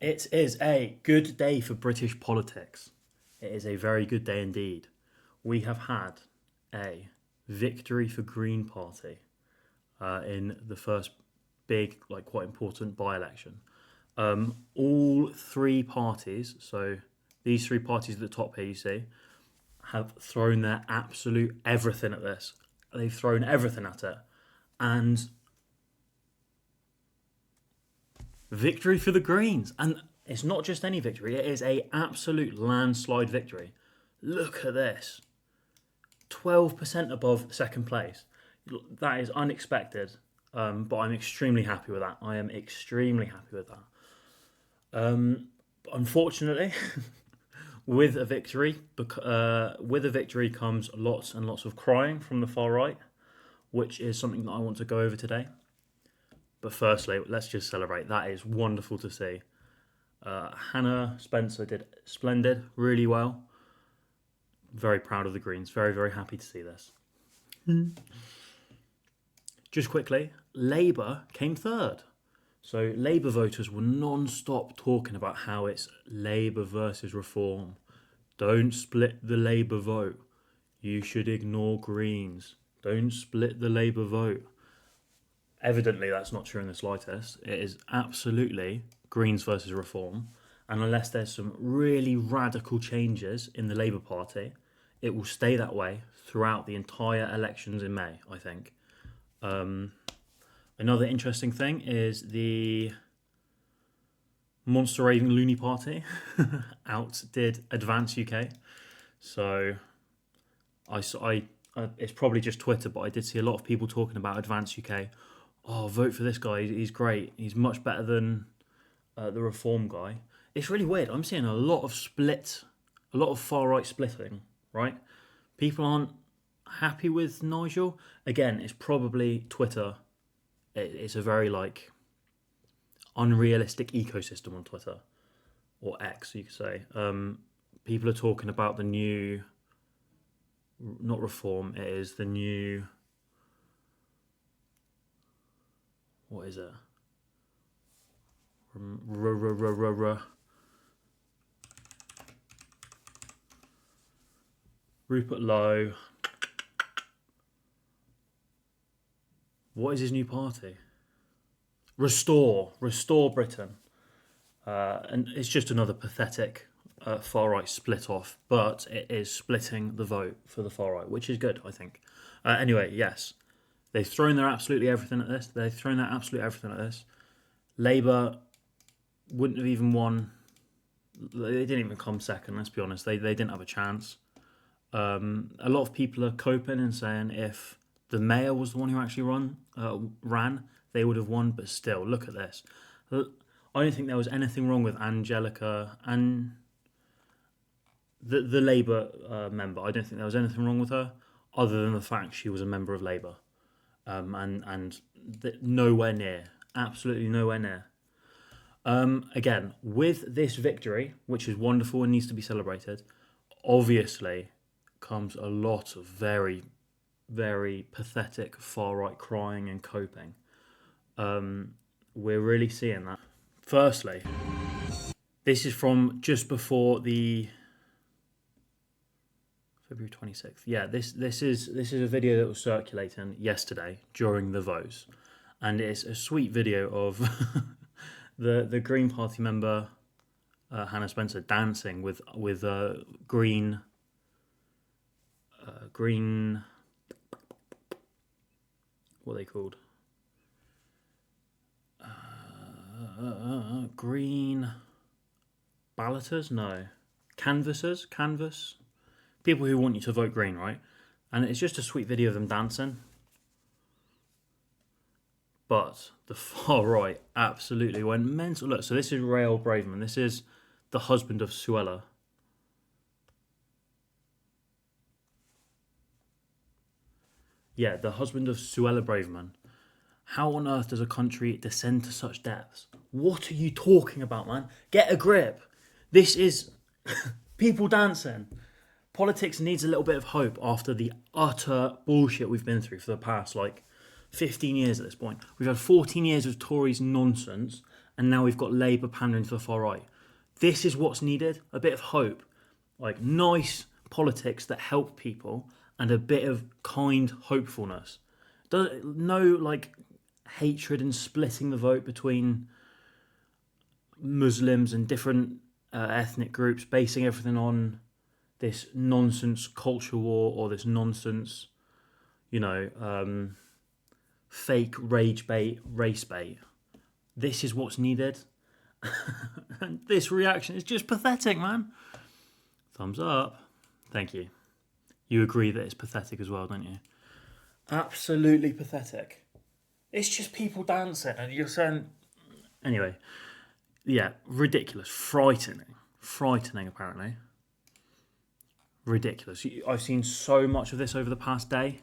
It is a good day for British politics. It is a very good day indeed. We have had a victory for Green Party in the first big, quite important by-election. All three parties, so these three parties at the top here you see, have thrown their absolute everything at this. They've thrown everything at it. And victory for the Greens. And it's not just any victory, it is a absolute landslide victory. Look at this. 12% above second place. That is unexpected, but I'm extremely happy with that. I am extremely happy with that. Unfortunately, with a victory comes lots and lots of crying from the far right, which is something that I want to go over today. But firstly, let's just celebrate. That is wonderful to see. Hannah Spencer did splendid, really well. Very proud of the Greens. Very, very happy to see this. Just quickly, Labour came third. So Labour voters were non-stop talking about how it's Labour versus Reform. Don't split the Labour vote. You should ignore Greens. Don't split the Labour vote. Evidently, that's not true in the slightest. It is absolutely Greens versus Reform. And unless there's some really radical changes in the Labour Party, it will stay that way throughout the entire elections in May, I think. Another interesting thing is the Monster Raving Loony Party outdid Advance UK. So it's probably just Twitter, but I did see a lot of people talking about Advance UK. Oh, vote for this guy. He's great. He's much better than the Reform guy. It's really weird. I'm seeing a lot of far right splitting, right? People aren't happy with Nigel. Again, it's probably Twitter. It's a very unrealistic ecosystem on Twitter, or X, you could say. People are talking about the new, not Reform. It is the new. What is it? Rupert Lowe. What is his new party? Restore Britain. And it's just another pathetic far right split off, but it is splitting the vote for the far right, which is good, I think. Anyway, yes. They've thrown their absolutely everything at this. Labour wouldn't have even won. They didn't even come second, let's be honest. They didn't have a chance. A lot of people are coping and saying if the mayor was the one who actually ran, they would have won. But still, look at this. I don't think there was anything wrong with Angelica and the Labour member. I don't think there was anything wrong with her, other than the fact she was a member of Labour. Nowhere near, absolutely nowhere near. Again, with this victory, which is wonderful and needs to be celebrated, obviously comes a lot of very, very pathetic far-right crying and coping. We're really seeing that. Firstly, this is from just before the February 26th. Yeah, this is a video that was circulating yesterday during the votes, and it's a sweet video of the Green Party member Hannah Spencer dancing with green. What are they called? Green balloters? No, canvassers. Canvas. People who want you to vote Green, right? And it's just a sweet video of them dancing. But the far right absolutely went mental. Look, so this is Rael Braverman. This is the husband of Suella. Yeah, the husband of Suella Braverman. How on earth does a country descend to such depths? What are you talking about, man? Get a grip. This is people dancing. Politics needs a little bit of hope after the utter bullshit we've been through for the past 15 years at this point. We've had 14 years of Tories nonsense, and now we've got Labour pandering to the far right. This is what's needed, a bit of hope, like nice politics that help people and a bit of kind hopefulness. No like hatred and splitting the vote between Muslims and different ethnic groups, basing everything on this nonsense culture war or this nonsense, fake rage bait, race bait. This is what's needed. And this reaction is just pathetic, man. Thumbs up. Thank you. You agree that it's pathetic as well, don't you? Absolutely pathetic. It's just people dancing and you're saying... Anyway, yeah, ridiculous. Frightening, apparently. Ridiculous. I've seen so much of this over the past day.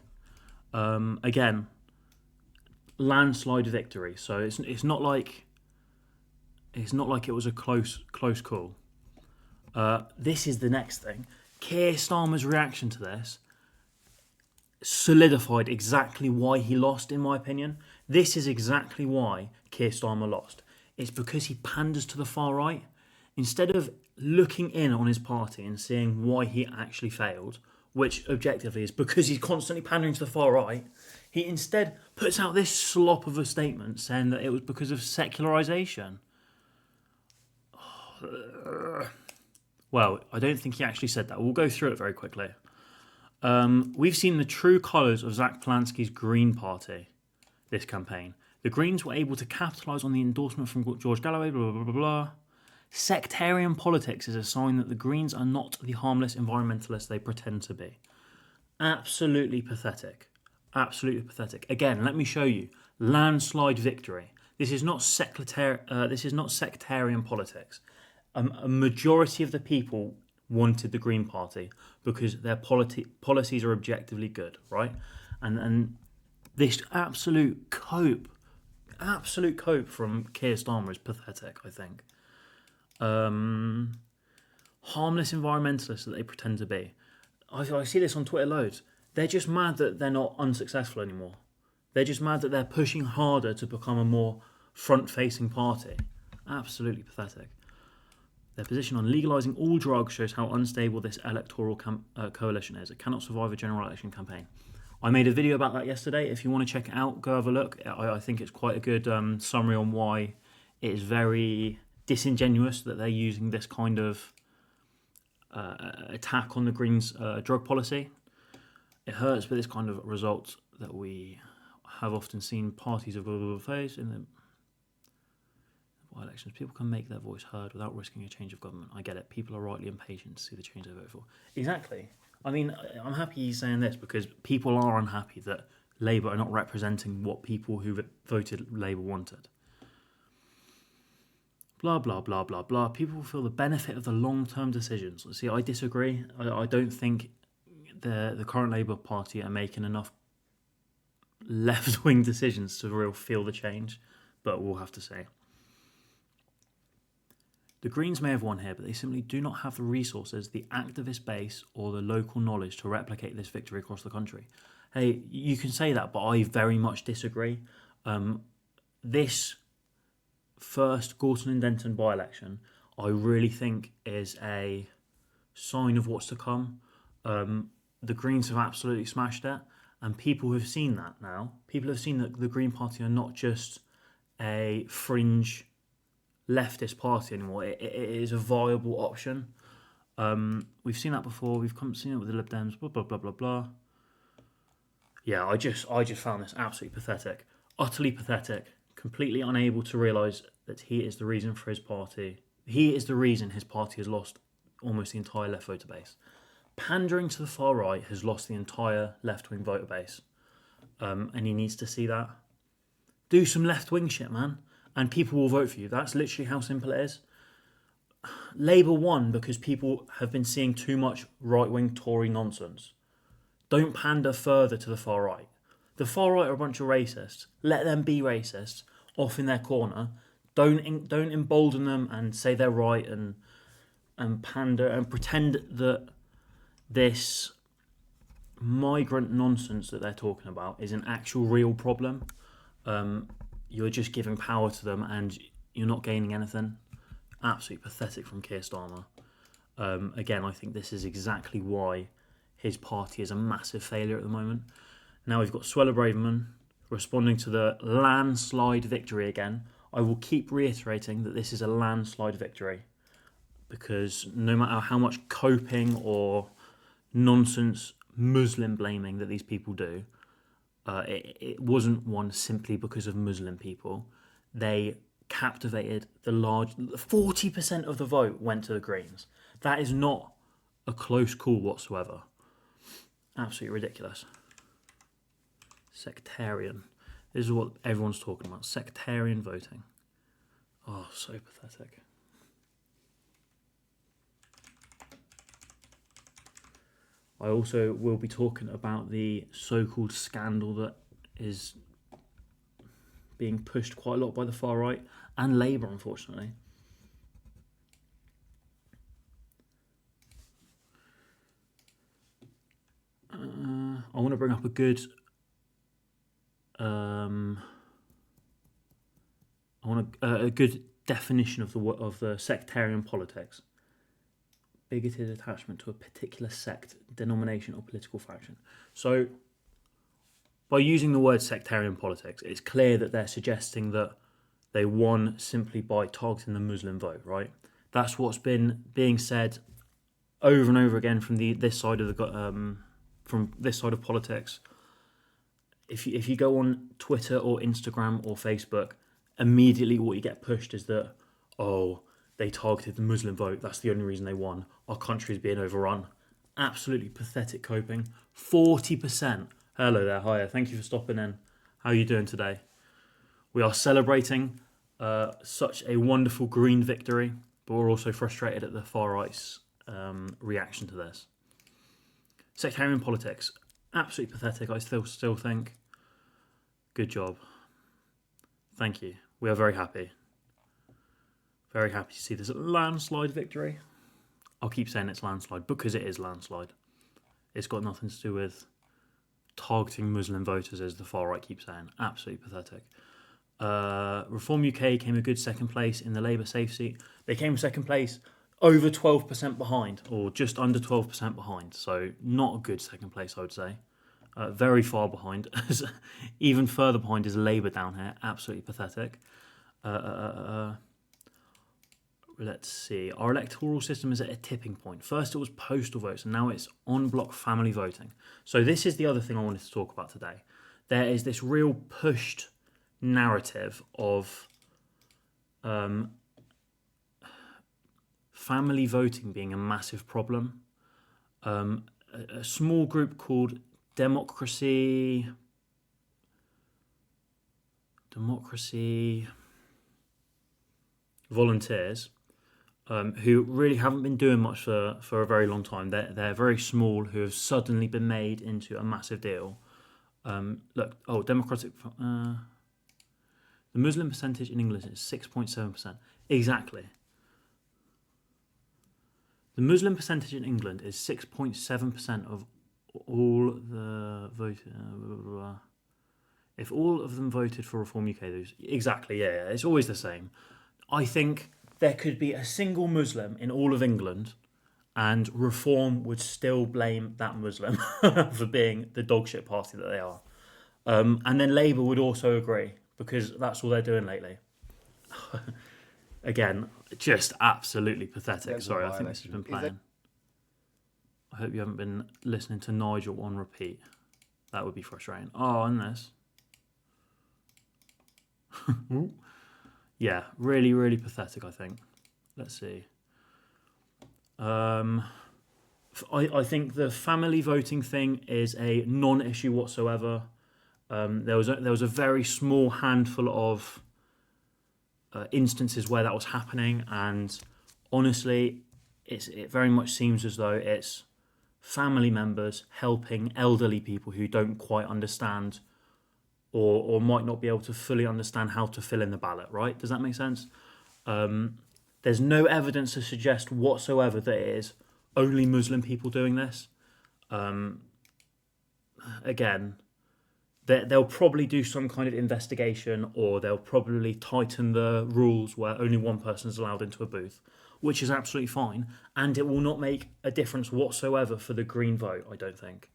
Again, landslide victory. So it's not like it was a close call. This is the next thing. Keir Starmer's reaction to this solidified exactly why he lost, in my opinion. This is exactly why Keir Starmer lost. It's because he panders to the far right. Instead of looking in on his party and seeing why he actually failed, which objectively is because he's constantly pandering to the far right, he instead puts out this slop of a statement saying that it was because of secularisation. Well, I don't think he actually said that. We'll go through it very quickly. We've seen the true colours of Zach Polanski's Green Party this campaign. The Greens were able to capitalise on the endorsement from George Galloway, blah, blah, blah, blah. Sectarian politics is a sign that the Greens are not the harmless environmentalists they pretend to be. Absolutely pathetic. Absolutely pathetic. Again, let me show you. Landslide victory. This is not sectarian politics. A majority of the people wanted the Green Party because their policies are objectively good, right? And this absolute cope from Keir Starmer is pathetic, I think. Harmless environmentalists that they pretend to be. I see this on Twitter loads. They're just mad that they're not unsuccessful anymore. They're just mad that they're pushing harder to become a more front-facing party. Absolutely pathetic. Their position on legalising all drugs shows how unstable this electoral coalition is. It cannot survive a general election campaign. I made a video about that yesterday. If you want to check it out, go have a look. I think it's quite a good summary on why it is very disingenuous that they're using this kind of attack on the Greens' drug policy. It hurts, but this kind of result that we have often seen parties of global face in the elections. People can make their voice heard without risking a change of government. I get it. People are rightly impatient to see the change they vote for. Exactly. I mean, I'm happy he's saying this because people are unhappy that Labour are not representing what people who voted Labour wanted. Blah, blah, blah, blah, blah. People feel the benefit of the long-term decisions. See, I disagree. I don't think the current Labour Party are making enough left-wing decisions to really feel the change, but we'll have to see. The Greens may have won here, but they simply do not have the resources, the activist base, or the local knowledge to replicate this victory across the country. Hey, you can say that, but I very much disagree. This first Gorton and Denton by-election, I really think is a sign of what's to come. The Greens have absolutely smashed it, and people have seen that now. People have seen that the Green Party are not just a fringe leftist party anymore. It is a viable option. We've seen that before. We've seen it with the Lib Dems. Blah blah blah blah blah. Yeah, I just found this absolutely pathetic, utterly pathetic. Completely unable to realise that he is the reason for his party. He is the reason his party has lost almost the entire left voter base. Pandering to the far right has lost the entire left-wing voter base, and he needs to see that. Do some left-wing shit, man, and people will vote for you. That's literally how simple it is. Labour won because people have been seeing too much right-wing Tory nonsense. Don't pander further to the far right. The far right are a bunch of racists. Let them be racist, off in their corner. Don't embolden them and say they're right and pander and pretend that this migrant nonsense that they're talking about is an actual real problem. You're just giving power to them, and you're not gaining anything. Absolutely pathetic from Keir Starmer. Again, I think this is exactly why his party is a massive failure at the moment. Now we've got Suella Braverman responding to the landslide victory again. I will keep reiterating that this is a landslide victory, because no matter how much coping or nonsense Muslim blaming that these people do, it wasn't won simply because of Muslim people. They captivated the large 40% of the vote went to the Greens. That is not a close call whatsoever. Absolutely ridiculous. Sectarian. This is what everyone's talking about. Sectarian voting. Oh, so pathetic. I also will be talking about the so-called scandal that is being pushed quite a lot by the far right and Labour, unfortunately. I want to bring up a good a good definition of the sectarian politics. Bigoted attachment to a particular sect, denomination, or political faction. So, by using the word sectarian politics, it's clear that they're suggesting that they won simply by targeting the Muslim vote, right? That's what's been being said over and over again from this side of politics. If you go on Twitter or Instagram or Facebook, immediately what you get pushed is that, oh, they targeted the Muslim vote, that's the only reason they won. Our country is being overrun. Absolutely pathetic coping. 40%. Hello there, hiya. Thank you for stopping in. How are you doing today? We are celebrating such a wonderful Green victory, but we're also frustrated at the far right's reaction to this. Sectarian politics. Absolutely pathetic, I still think. Good job. Thank you. We are very happy. Very happy to see this landslide victory. I'll keep saying it's landslide because it is landslide. It's got nothing to do with targeting Muslim voters, as the far right keeps saying. Absolutely pathetic. Reform UK came a good second place in the Labour safe seat. They came second place over 12% behind, or just under 12% behind. So not a good second place, I would say. Very far behind. Even further behind is Labour down here. Absolutely pathetic. Let's see. Our electoral system is at a tipping point. First it was postal votes, and now it's on-block family voting. So this is the other thing I wanted to talk about today. There is this real pushed narrative of family voting being a massive problem. A small group called Democracy Volunteers, who really haven't been doing much for a very long time. They're very small, who have suddenly been made into a massive deal. Democratic. The Muslim percentage in England is 6.7%. Exactly. The Muslim percentage in England is 6.7% of all the voted. If all of them voted for Reform UK, exactly, yeah, it's always the same. I think there could be a single Muslim in all of England and Reform would still blame that Muslim for being the dogshit party that they are. And then Labour would also agree, because that's all they're doing lately. Again, just absolutely pathetic. Sorry, I think this has been playing. I hope you haven't been listening to Nigel on repeat. That would be frustrating. Oh, and this. Yeah, really, really pathetic, I think. Let's see. I think the family voting thing is a non-issue whatsoever. There was a very small handful of instances where that was happening, and honestly, it very much seems as though it's family members helping elderly people who don't quite understand or might not be able to fully understand how to fill in the ballot, right? Does that make sense? There's no evidence to suggest whatsoever that it is only Muslim people doing this. Again, they'll probably do some kind of investigation, or they'll probably tighten the rules where only one person is allowed into a booth, which is absolutely fine, and it will not make a difference whatsoever for the Green vote, I don't think.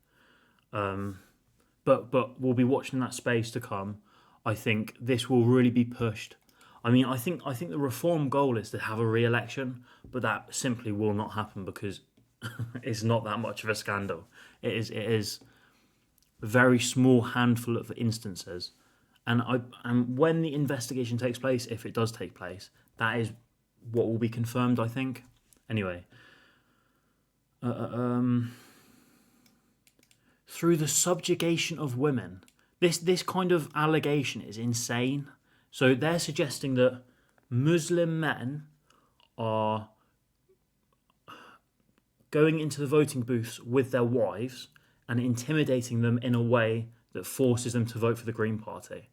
But we'll be watching that space to come. I think this will really be pushed. I mean, I think the reform goal is to have a re-election, but that simply will not happen because it's not that much of a scandal. It is a very small handful of instances, and when the investigation takes place, if it does take place, that is what will be confirmed, I think. Anyway, through the subjugation of women. This kind of allegation is insane. So they're suggesting that Muslim men are going into the voting booths with their wives and intimidating them in a way that forces them to vote for the Green Party.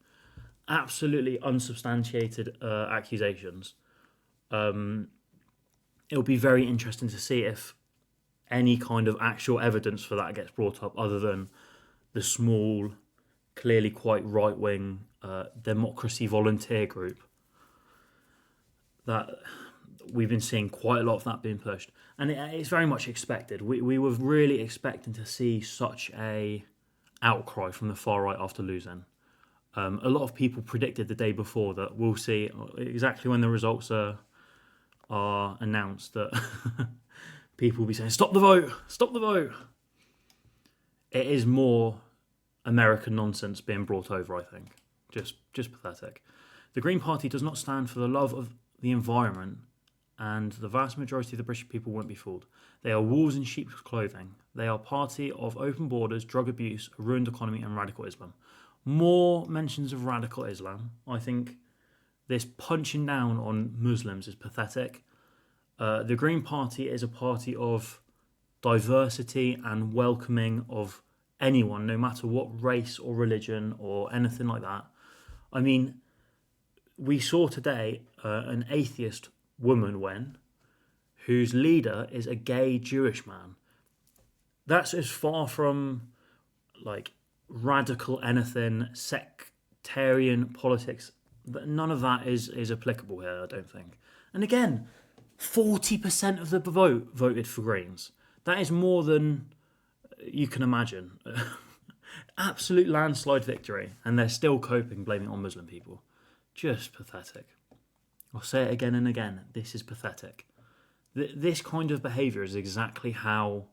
Absolutely unsubstantiated accusations. It'll be very interesting to see if any kind of actual evidence for that gets brought up, other than the small, clearly quite right-wing democracy volunteer group that we've been seeing quite a lot of that being pushed. And it's very much expected. We were really expecting to see such a outcry from the far right after losing. A lot of people predicted the day before that we'll see exactly when the results are announced that people will be saying, stop the vote, stop the vote. It is more American nonsense being brought over, I think. Just pathetic. The Green Party does not stand for the love of the environment, and the vast majority of the British people won't be fooled. They are wolves in sheep's clothing. They are a party of open borders, drug abuse, a ruined economy, and radical Islam. More mentions of radical Islam. I think this punching down on Muslims is pathetic. The Green Party is a party of diversity and welcoming of anyone, no matter what race or religion or anything like that. I mean, we saw today an atheist woman win, whose leader is a gay Jewish man. That's as far from like radical anything, sectarian politics. None of that is applicable here, I don't think. And again, 40% of the vote voted for Greens. That is more than you can imagine. Absolute landslide victory, and they're still coping, blaming it on Muslim people. Just pathetic. I'll say it again and again. This is pathetic. This kind of behaviour is exactly how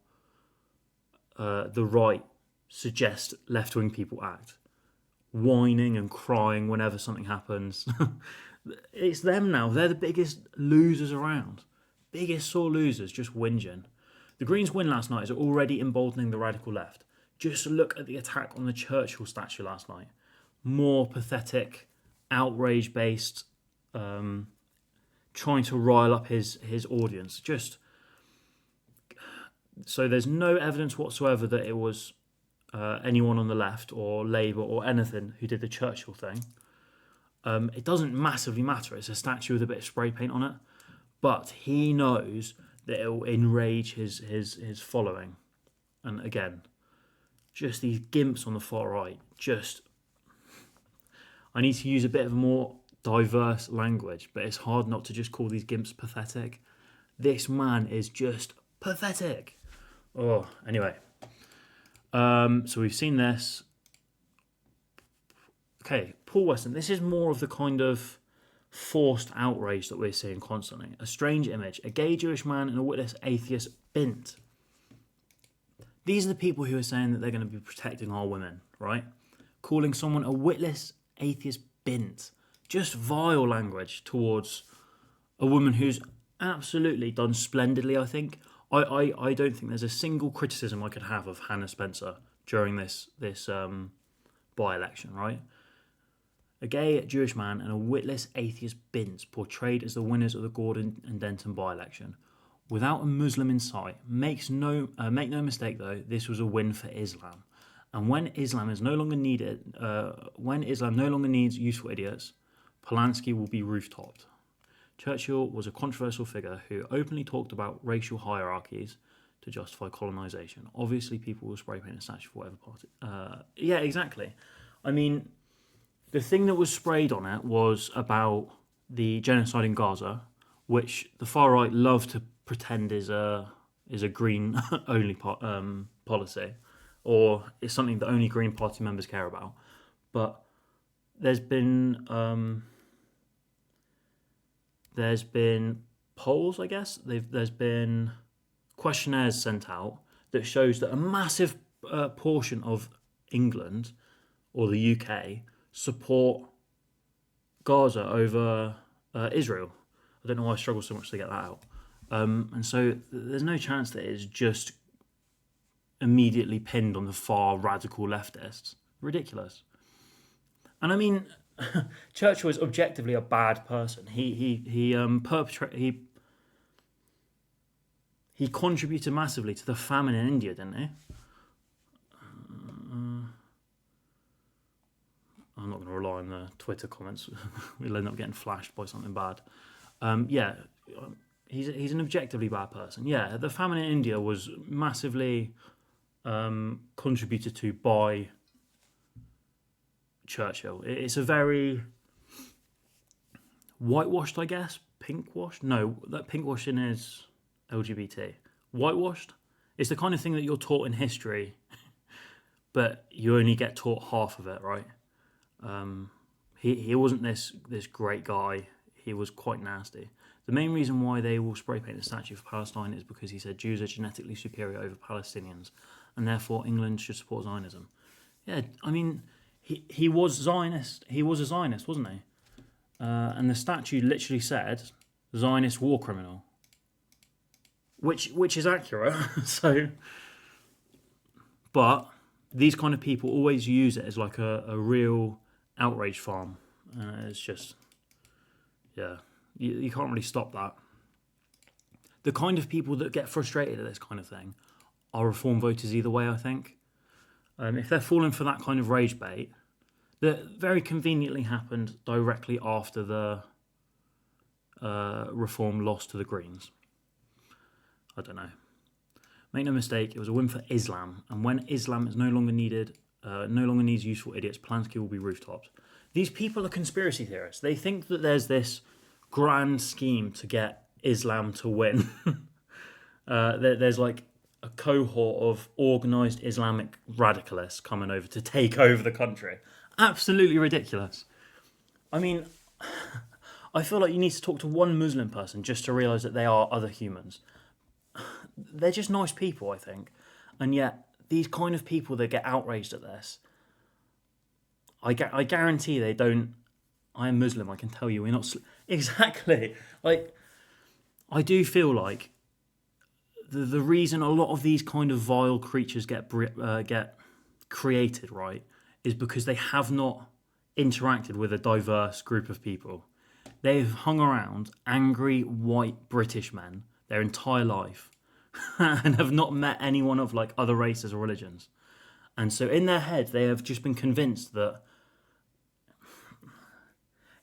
the right suggest left-wing people act. Whining and crying whenever something happens. It's them now. They're the biggest losers around. Biggest sore losers, just whinging. The Greens' win last night is already emboldening the radical left. Just look at the attack on the Churchill statue last night. More pathetic, outrage-based, trying to rile up his audience. So there's no evidence whatsoever that it was anyone on the left or Labour or anything who did the Churchill thing. It doesn't massively matter. It's a statue with a bit of spray paint on it. But he knows that it will enrage his following. And again, just these gimps on the far right. I need to use a bit of a more diverse language, but it's hard not to just call these gimps pathetic. This man is just pathetic. Oh, anyway. So we've seen this. Okay, Paul Weston. This is more of the kind of forced outrage that we're seeing constantly. A strange image. A gay Jewish man and a witless atheist bint. These are the people who are saying that they're going to be protecting our women, right? Calling someone a witless atheist bint. Just vile language towards a woman who's absolutely done splendidly, I think. I don't think there's a single criticism I could have of Hannah Spencer during this by-election, right? A gay Jewish man and a witless atheist bint portrayed as the winners of the Gorton and Denton by-election. Without a Muslim in sight, make no mistake though, this was a win for Islam. And when Islam no longer needs useful idiots, Polanski will be roof-topped. Churchill was a controversial figure who openly talked about racial hierarchies to justify colonisation. Obviously, people will spray paint a statue for whatever party. Yeah, exactly. I mean, the thing that was sprayed on it was about the genocide in Gaza, which the far right love to pretend is a green only policy, or is something that only Green Party members care about. But there's been polls, I guess. There's been questionnaires sent out that shows that a massive portion of England or the UK support Gaza over Israel. I don't know why I struggle so much to get that out. And so there's no chance that it's just immediately pinned on the far radical leftists. Ridiculous. And I mean, Churchill is objectively a bad person. He contributed massively to the famine in India, didn't he? I'm not going to rely on the Twitter comments. We'll end up getting flashed by something bad. He's an objectively bad person. Yeah, the famine in India was massively contributed to by Churchill. It's a very whitewashed, I guess. Pinkwashed? No, that pinkwashing is LGBT. Whitewashed? It's the kind of thing that you're taught in history, but you only get taught half of it, right? He wasn't this great guy. He was quite nasty. The main reason why they will spray paint the statue for Palestine is because he said Jews are genetically superior over Palestinians, and therefore England should support Zionism. Yeah, I mean, he was Zionist. He was a Zionist, wasn't he? And the statue literally said Zionist war criminal, which is accurate. So, but these kind of people always use it as like a real outrage farm. It's just, yeah, you can't really stop that. The kind of people that get frustrated at this kind of thing are Reform voters either way, I think. If they're falling for that kind of rage bait, that very conveniently happened directly after the Reform lost to the Greens. I don't know. Make no mistake, it was a win for Islam, and when Islam is no longer needs useful idiots, Polanski will be rooftops. These people are conspiracy theorists. They think that there's this grand scheme to get Islam to win. There's like a cohort of organised Islamic radicalists coming over to take over the country. Absolutely ridiculous. I mean, I feel like you need to talk to one Muslim person just to realise that they are other humans. They're just nice people, I think. And yet, these kind of people that get outraged at this, I guarantee they don't. I am Muslim, I can tell you, we're not... Exactly. Like, I do feel like the reason a lot of these kind of vile creatures get created, right, is because they have not interacted with a diverse group of people. They've hung around angry white British men their entire life and have not met anyone of like other races or religions. And so in their head, they have just been convinced that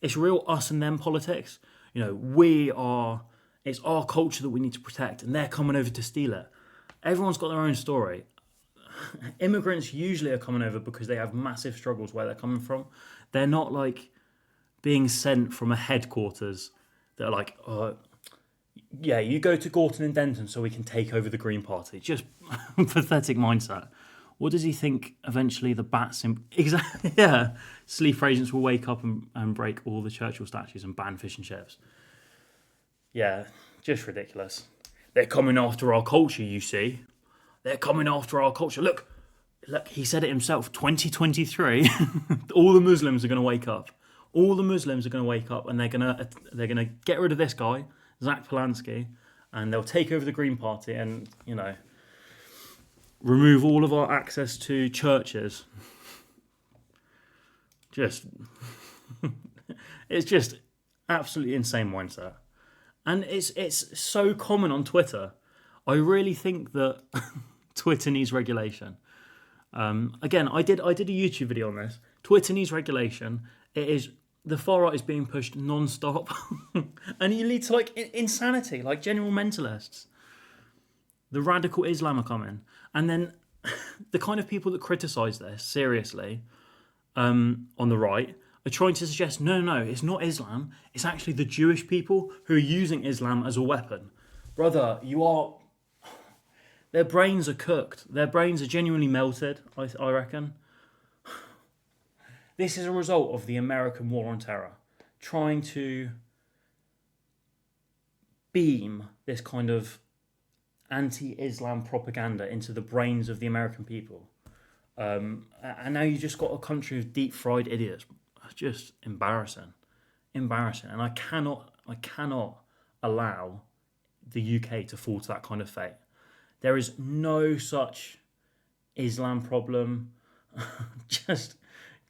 it's real us and them politics. You know, it's our culture that we need to protect, and they're coming over to steal it. Everyone's got their own story. Immigrants usually are coming over because they have massive struggles where they're coming from. They're not like being sent from a headquarters that are like, yeah, you go to Gorton and Denton so we can take over the Green Party. Just pathetic mindset. What does he think eventually the bats... Exactly, yeah. Sleeper agents will wake up and break all the Churchill statues and ban fish and chips. Yeah, just ridiculous. They're coming after our culture, you see. They're coming after our culture. Look, he said it himself, 2023, all the Muslims are going to wake up. All the Muslims are going to wake up and they're going to get rid of this guy, Zach Polanski, and they'll take over the Green Party and, you know, remove all of our access to churches. It's just absolutely insane mindset. And it's so common on Twitter. I really think that Twitter needs regulation. Again, I did a YouTube video on this. Twitter needs regulation. The far right is being pushed non-stop. And you lead to like insanity, like general mentalists. The radical Islam are coming. And then the kind of people that criticise this, seriously, on the right are trying to suggest no, it's not Islam. It's actually the Jewish people who are using Islam as a weapon. Brother, their brains are cooked. Their brains are genuinely melted, I reckon. This is a result of the American war on terror, trying to beam this kind of anti-Islam propaganda into the brains of the American people. And now you just got a country of deep-fried idiots. Just embarrassing. Embarrassing. And I cannot allow the UK to fall to that kind of fate. There is no such Islam problem. Just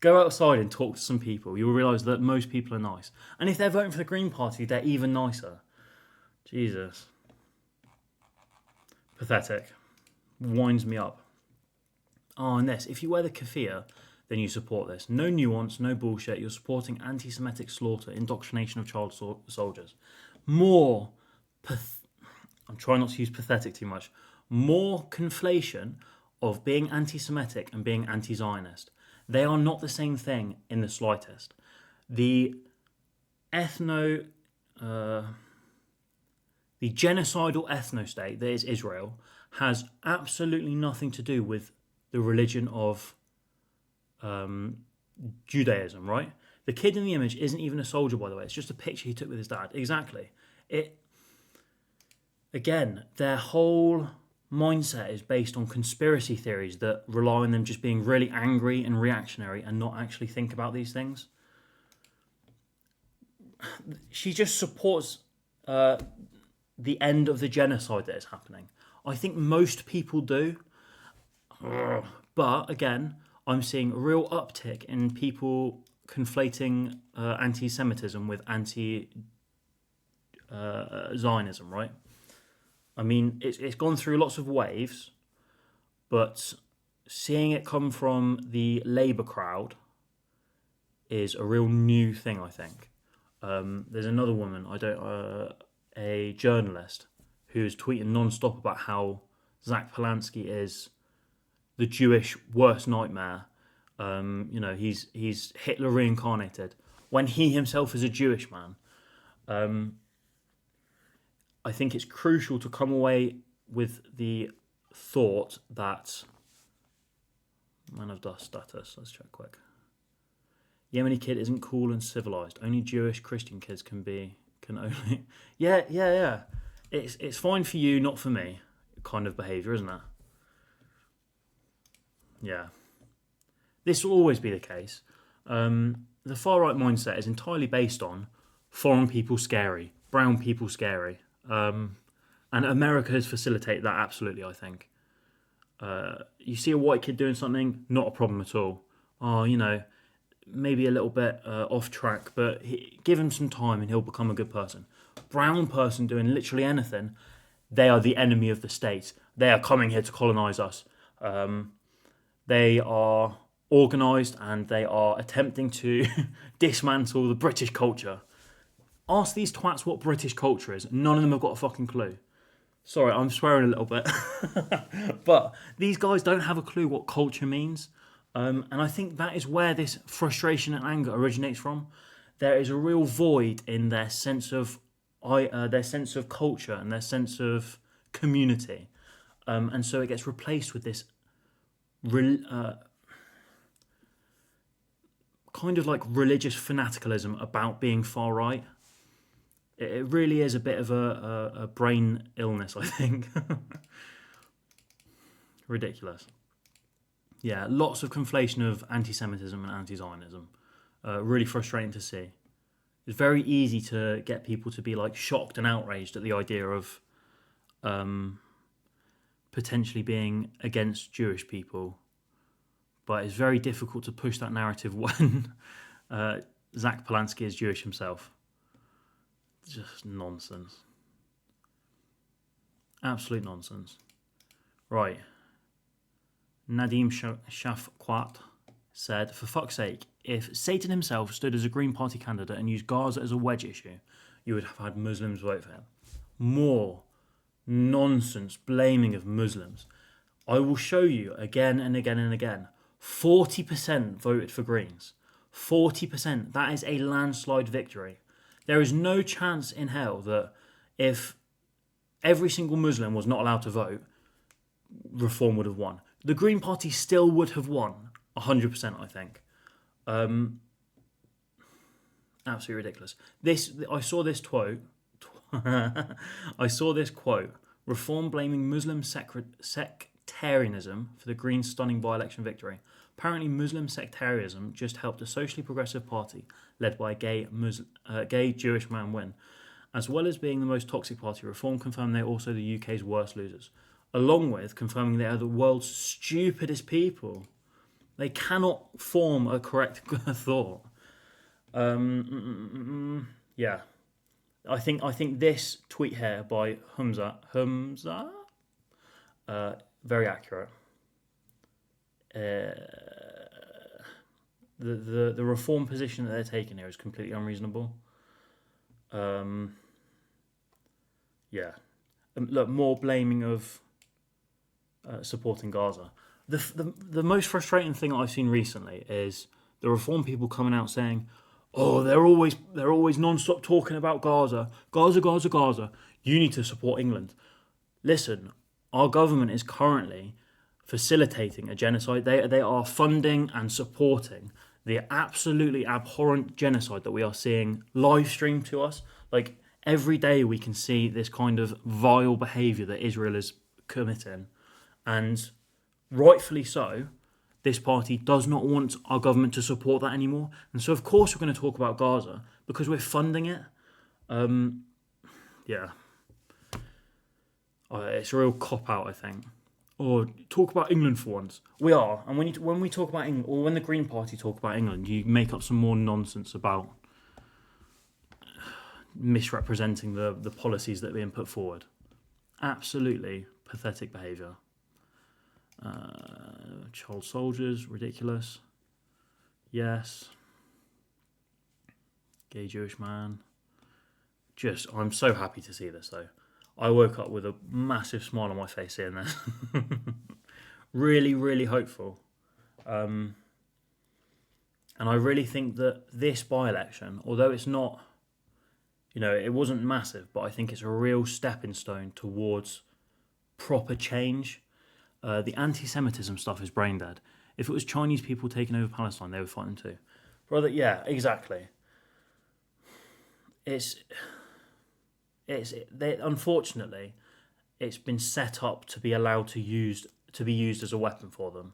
go outside and talk to some people. You'll realise that most people are nice. And if they're voting for the Green Party, they're even nicer. Jesus. Pathetic. Winds me up. Oh, and this. If you wear the keffiyeh, then you support this. No nuance, no bullshit. You're supporting anti-Semitic slaughter, indoctrination of child soldiers. I'm trying not to use pathetic too much. More conflation of being anti-Semitic and being anti-Zionist. They are not the same thing in the slightest. The genocidal ethno-state that is Israel has absolutely nothing to do with the religion of Judaism, right? The kid in the image isn't even a soldier, by the way. It's just a picture he took with his dad. Exactly. Again, their whole mindset is based on conspiracy theories that rely on them just being really angry and reactionary and not actually think about these things. She just supports the end of the genocide that is happening. I think most people do. But again, I'm seeing a real uptick in people conflating anti-Semitism with anti-Zionism, right? I mean, it's gone through lots of waves, but seeing it come from the Labour crowd is a real new thing, I think. There's another woman, a journalist, who's tweeting non-stop about how Zach Polanski is the Jewish worst nightmare. He's Hitler reincarnated when he himself is a Jewish man. I think it's crucial to come away with the thought that man of dust status. Let's check quick. Yemeni kid isn't cool and civilized. Only Jewish Christian kids can only. Yeah. It's fine for you, not for me. Kind of behaviour, isn't it? Yeah. This will always be the case. The far right mindset is entirely based on foreign people scary, brown people scary. And America has facilitated that absolutely, I think. You see a white kid doing something, not a problem at all. Maybe a little bit off track, but give him some time and he'll become a good person. Brown person doing literally anything, they are the enemy of the state. They are coming here to colonise us. They are organised and they are attempting to dismantle the British culture. Ask these twats what British culture is. None of them have got a fucking clue. Sorry, I'm swearing a little bit. But these guys don't have a clue what culture means. And I think that is where this frustration and anger originates from. There is a real void in their sense of culture and their sense of community. And so it gets replaced with this kind of like religious fanaticism about being far right. It really is a bit of a brain illness, I think. Ridiculous. Yeah, lots of conflation of anti-Semitism and anti-Zionism. Really frustrating to see. It's very easy to get people to be like shocked and outraged at the idea of potentially being against Jewish people. But it's very difficult to push that narrative when Zach Polanski is Jewish himself. Just nonsense. Absolute nonsense. Right. Nadim Shafqat said, for fuck's sake, if Satan himself stood as a Green Party candidate and used Gaza as a wedge issue, you would have had Muslims vote for him. More nonsense blaming of Muslims. I will show you again and again and again 40% voted for Greens. 40%. That is a landslide victory. There is no chance in hell that if every single Muslim was not allowed to vote, Reform would have won. The Green Party still would have won 100%, I think. Absolutely ridiculous. I saw this quote. I saw this quote. Reform blaming Muslim sectarianism for the Greens' stunning by-election victory. Apparently, Muslim sectarianism just helped a socially progressive party led by a gay Jewish man win. As well as being the most toxic party, Reform confirmed they're also the UK's worst losers, along with confirming they are the world's stupidest people. They cannot form a correct thought. Yeah. I think this tweet here by Humza, very accurate. The Reform position that they're taking here is completely unreasonable. Yeah. Look, more blaming of supporting Gaza. The most frustrating thing I've seen recently is the Reform people coming out saying, "Oh, they're always non-stop talking about Gaza. Gaza. You need to support England." Listen, our government is currently facilitating a genocide. They are funding and supporting the absolutely abhorrent genocide that we are seeing live streamed to us. Like, every day we can see this kind of vile behaviour that Israel is committing. And rightfully so, this party does not want our government to support that anymore. And so, of course, we're going to talk about Gaza because we're funding it. Yeah. It's a real cop-out, I think. Or talk about England for once. We are. And when we talk about England, or when the Green Party talk about England, you make up some more nonsense about misrepresenting the policies that are being put forward. Absolutely pathetic behaviour. Child soldiers, ridiculous. Yes. Gay Jewish man. I'm so happy to see this though. I woke up with a massive smile on my face seeing this. Really, really hopeful. And I really think that this by-election, although it's not, it wasn't massive, but I think it's a real stepping stone towards proper change. The anti-Semitism stuff is brain dead. If it was Chinese people taking over Palestine, they would fight them too. Brother, yeah, exactly. Unfortunately, it's been set up to be allowed to be used as a weapon for them.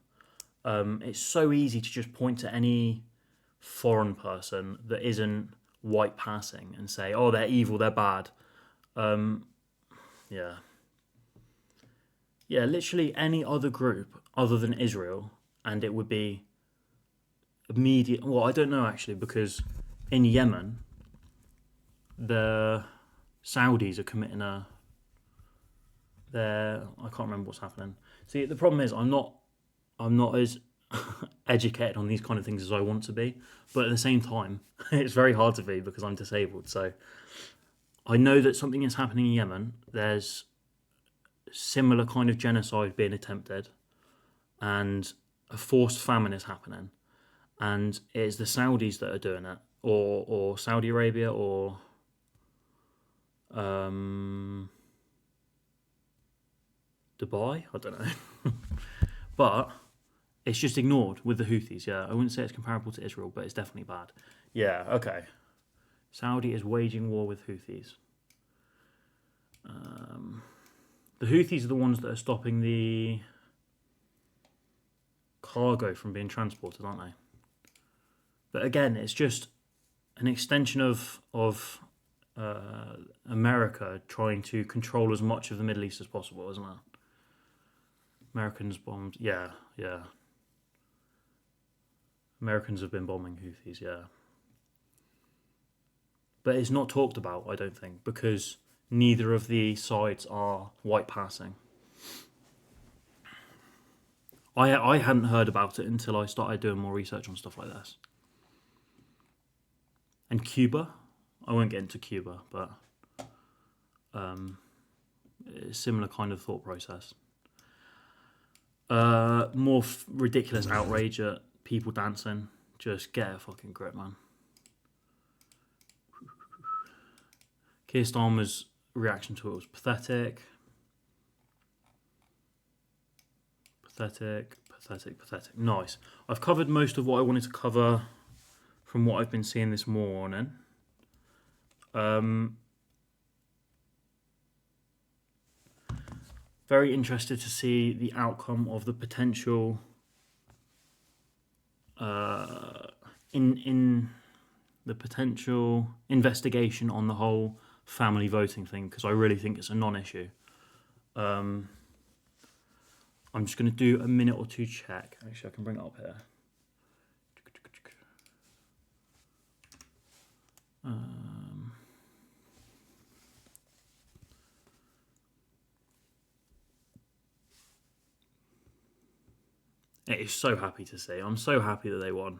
It's so easy to just point to any foreign person that isn't white passing and say, "Oh, they're evil, they're bad." Yeah. Yeah, literally any other group other than Israel, and it would be immediate. Well, I don't know actually, because in Yemen, the Saudis are committing I can't remember what's happening. See, the problem is I'm not as educated on these kind of things as I want to be, but at the same time, it's very hard to be because I'm disabled. So I know that something is happening in Yemen. There's similar kind of genocide being attempted, and a forced famine is happening, and it's the Saudis that are doing it, or Saudi Arabia, or Dubai, I don't know. But it's just ignored with the Houthis. Yeah, I wouldn't say it's comparable to Israel, but it's definitely bad. Yeah, okay. Saudi is waging war with Houthis. The Houthis are the ones that are stopping the cargo from being transported, aren't they? But again, it's just an extension of America trying to control as much of the Middle East as possible, isn't it? Americans bombed. Yeah. Americans have been bombing Houthis, yeah. But it's not talked about, I don't think, because neither of the sides are white passing. I hadn't heard about it until I started doing more research on stuff like this. And Cuba, I won't get into Cuba, but it's a similar kind of thought process. More ridiculous outrage at people dancing. Just get a fucking grip, man. Keir Starmer's reaction to it was pathetic. Pathetic. Nice. I've covered most of what I wanted to cover from what I've been seeing this morning. Very interested to see the outcome of the potential in the potential investigation on the whole family voting thing, because I really think it's a non-issue. I'm just going to do a minute or two check. Actually, I can bring it up here. It is so happy to see. I'm so happy that they won.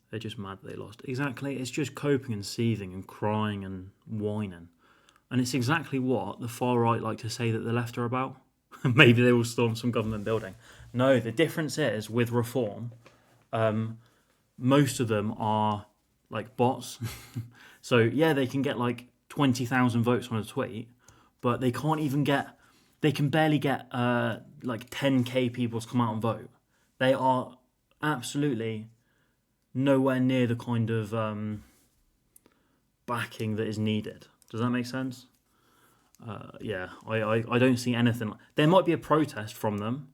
They're just mad that they lost. Exactly. It's just coping and seething and crying and whining. And it's exactly what the far right like to say that the left are about. Maybe they will storm some government building. No, the difference is with reform, most of them are like bots. So yeah, they can get like 20,000 votes on a tweet, but they can't even get. They can barely get like 10k people to come out and vote. They are absolutely nowhere near the kind of backing that is needed. Does that make sense? Yeah, I don't see anything. There might be a protest from them.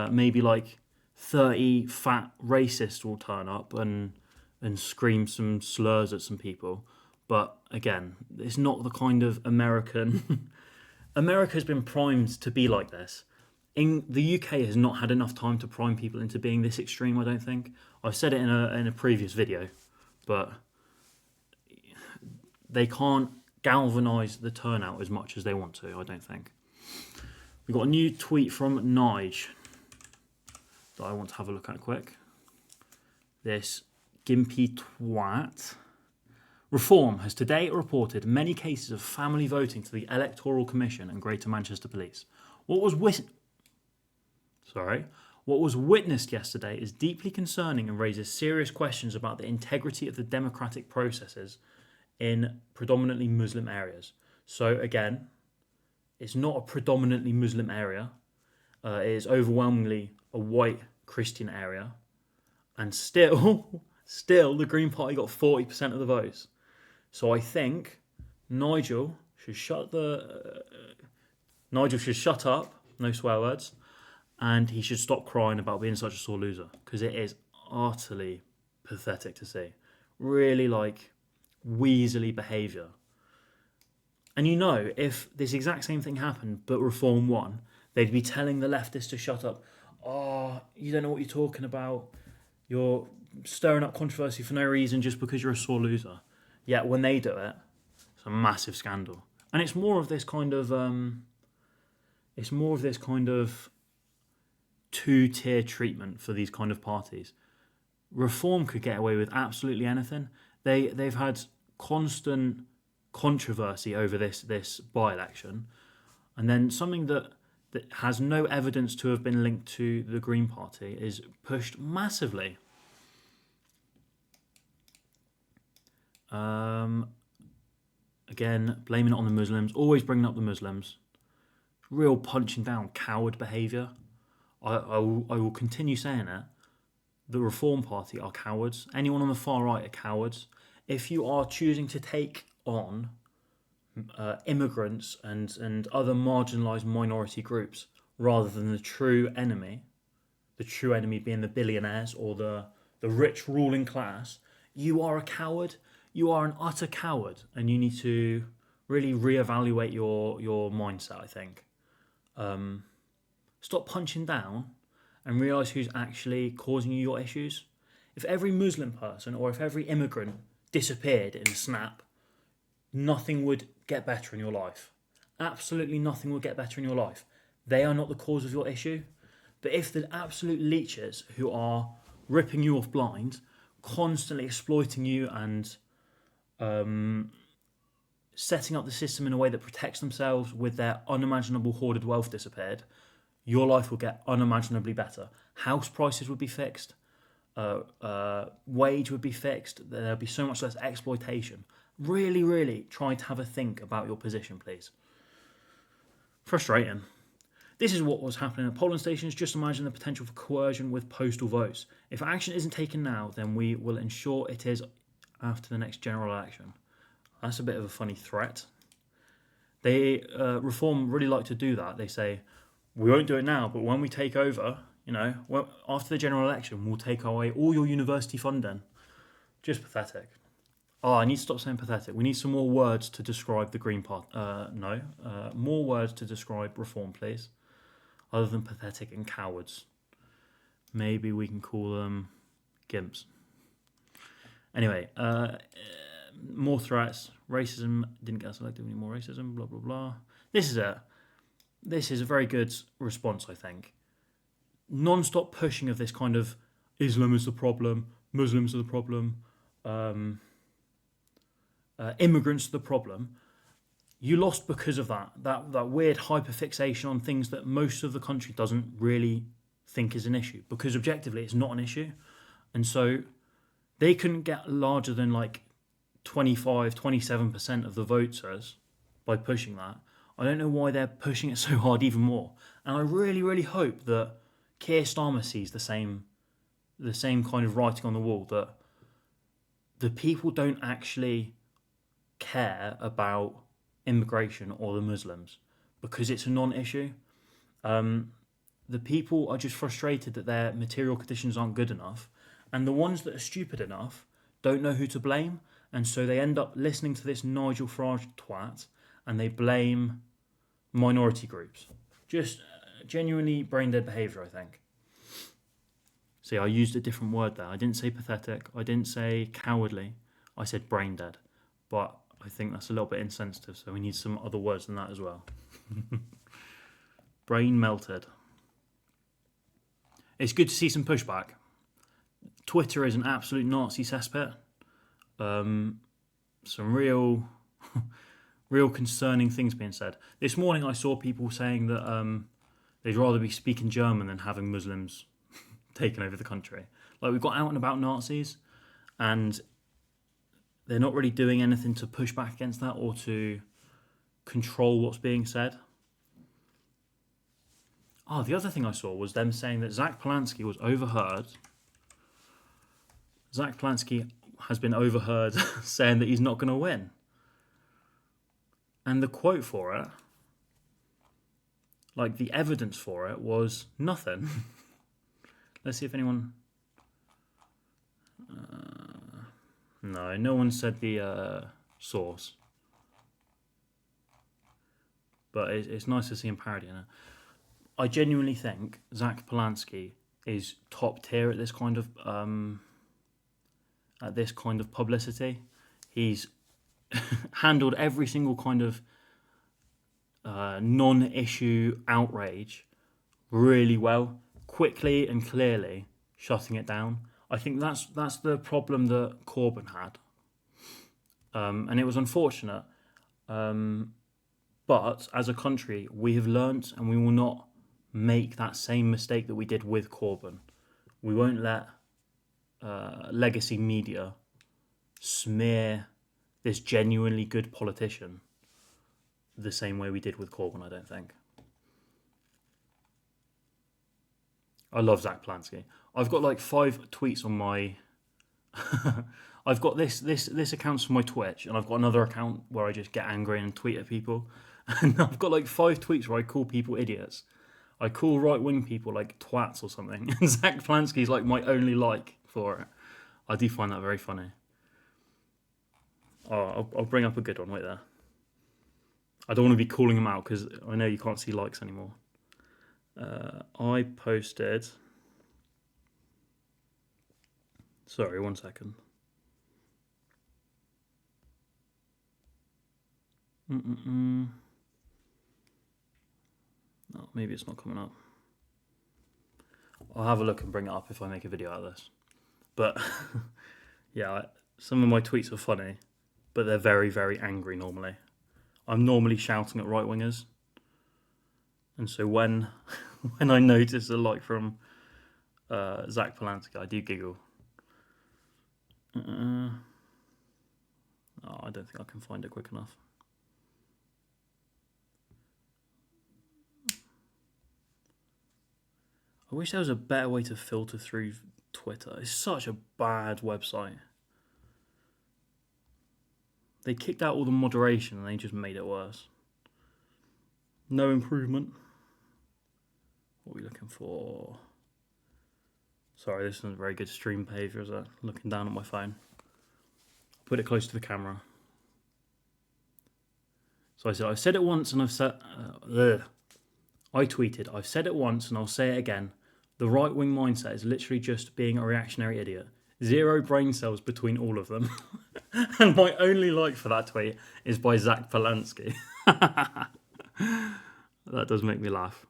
Maybe like 30 fat racists will turn up and scream some slurs at some people. But again, it's not the kind of American... America's been primed to be like this. In the UK has not had enough time to prime people into being this extreme, I don't think. I've said it in a previous video, but they can't galvanise the turnout as much as they want to, I don't think. We've got a new tweet from Nige that I want to have a look at quick. This gimpy twat. Reform has today reported many cases of family voting to the Electoral Commission and Greater Manchester Police. What was witnessed yesterday is deeply concerning and raises serious questions about the integrity of the democratic processes in predominantly Muslim areas. So again, it's not a predominantly Muslim area. It is overwhelmingly a white Christian area. And still the Green Party got 40% of the votes. So I think Nigel should shut up, no swear words, and he should stop crying about being such a sore loser, because it is utterly pathetic to see. Really like weaselly behaviour. And you know, if this exact same thing happened but Reform won, they'd be telling the leftists to shut up. Oh, you don't know what you're talking about. You're stirring up controversy for no reason just because you're a sore loser. Yet when they do it, it's a massive scandal. And it's more of this kind of two-tier treatment for these kind of parties. Reform could get away with absolutely anything. They've had constant controversy over this by-election, and then something that has no evidence to have been linked to the Green Party is pushed massively. Again, blaming it on the Muslims, always bringing up the Muslims. Real punching down coward behaviour. I will continue saying it. The Reform Party are cowards. Anyone on the far right are cowards. If you are choosing to take on immigrants and other marginalised minority groups rather than the true enemy being the billionaires or the rich ruling class, you are a coward. You are an utter coward, and you need to really reevaluate your mindset, I think. Stop punching down and realise who's actually causing you your issues. If every Muslim person or if every immigrant disappeared in a snap, nothing would get better in your life. Absolutely nothing will get better in your life. They are not the cause of your issue. But if the absolute leeches who are ripping you off blind, constantly exploiting you and setting up the system in a way that protects themselves with their unimaginable hoarded wealth disappeared, your life will get unimaginably better. House prices would be fixed. Wage would be fixed. There'd be so much less exploitation. Really, really try to have a think about your position, please. Frustrating. This is what was happening at polling stations. Just imagine the potential for coercion with postal votes. If action isn't taken now, then we will ensure it is after the next general election. That's a bit of a funny threat. They Reform really like to do that. They say, we won't do it now, but when we take over, after the general election, we'll take away all your university funding. Just pathetic. Oh, I need to stop saying pathetic. We need some more words to describe the Green Party. More words to describe Reform, please. Other than pathetic and cowards. Maybe we can call them gimps. Anyway, more threats. Racism didn't get selected. We need more racism. Blah blah blah. This is a very good response, I think. Non-stop pushing of this kind of Islam is the problem, Muslims are the problem, immigrants are the problem. You lost because of that weird hyperfixation on things that most of the country doesn't really think is an issue, because objectively it's not an issue. And so they couldn't get larger than like 27% of the voters by pushing that. I don't know why they're pushing it so hard even more. And I really, really hope that Keir Starmer sees the same kind of writing on the wall, that the people don't actually care about immigration or the Muslims because it's a non-issue. The people are just frustrated that their material conditions aren't good enough, and the ones that are stupid enough don't know who to blame, and so they end up listening to this Nigel Farage twat and they blame minority groups. Just genuinely brain-dead behaviour, I think. See, I used a different word there. I didn't say pathetic. I didn't say cowardly. I said brain-dead. But I think that's a little bit insensitive, so we need some other words than that as well. Brain melted. It's good to see some pushback. Twitter is an absolute Nazi cesspit. Some real concerning things being said. This morning I saw people saying that they'd rather be speaking German than having Muslims taken over the country. Like, we've got out and about Nazis, and they're not really doing anything to push back against that or to control what's being said. Oh, the other thing I saw was them saying that Zach Polanski was overheard. Zach Polanski has been overheard saying that he's not going to win. And the quote for it, like the evidence for it, was nothing. Let's see if anyone... No one said the source. But it's nice to see him parodying it. I genuinely think Zach Polanski is top tier at this kind of publicity. He's handled every single kind of non-issue outrage really well, quickly and clearly, shutting it down. I think that's the problem that Corbyn had, and it was unfortunate. But as a country, we have learnt, and we will not make that same mistake that we did with Corbyn. We won't let legacy media smear this genuinely good politician the same way we did with Corbyn, I don't think. I love Zach Polanski. I've got like 5 tweets on my... I've got this account's for my Twitch, and I've got another account where I just get angry and tweet at people. And I've got like 5 tweets where I call people idiots. I call right-wing people like twats or something. And Zach Polanski's like my only like for it. I do find that very funny. Oh, I'll bring up a good one. Wait there. I don't want to be calling him out because I know you can't see likes anymore. I posted... Sorry, 1 second. Oh, maybe it's not coming up. I'll have a look and bring it up if I make a video out of this. But yeah, some of my tweets are funny, but they're very, very angry normally. I'm normally shouting at right-wingers. And so when I notice a like from Zach Polanski, I do giggle. Oh, I don't think I can find it quick enough. I wish there was a better way to filter through Twitter. It's such a bad website. They kicked out all the moderation and they just made it worse. No improvement. What are we looking for? Sorry, this isn't a very good stream page, is it? Looking down at my phone. Put it close to the camera. So I said, I've said it once and I've said... I tweeted, I've said it once and I'll say it again. The right-wing mindset is literally just being a reactionary idiot. 0 brain cells between all of them. And my only like for that tweet is by Zach Polanski. That does make me laugh.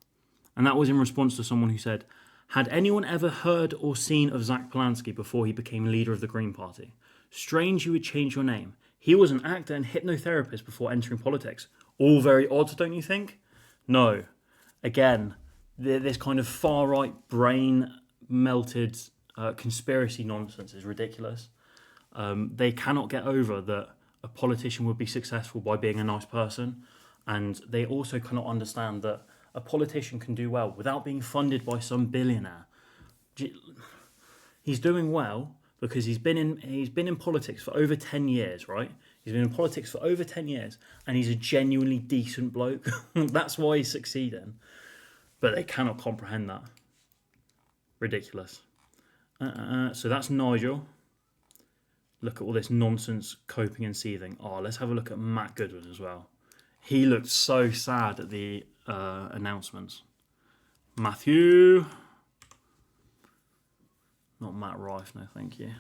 And that was in response to someone who said, had anyone ever heard or seen of Zach Polanski before he became leader of the Green Party? Strange you would change your name. He was an actor and hypnotherapist before entering politics. All very odd, don't you think? No. Again, this kind of far-right brain-melted conspiracy nonsense is ridiculous. They cannot get over that a politician would be successful by being a nice person, and they also cannot understand that a politician can do well without being funded by some billionaire. He's doing well because he's been in politics for over 10 years, right? He's been in politics for over 10 years, and he's a genuinely decent bloke. That's why he's succeeding. But they cannot comprehend that. Ridiculous. So that's Nigel. Look at all this nonsense coping and seething. Oh, let's have a look at Matt Goodwin as well. He looked so sad at the announcements. Matthew. Not Matt Rife, no thank you.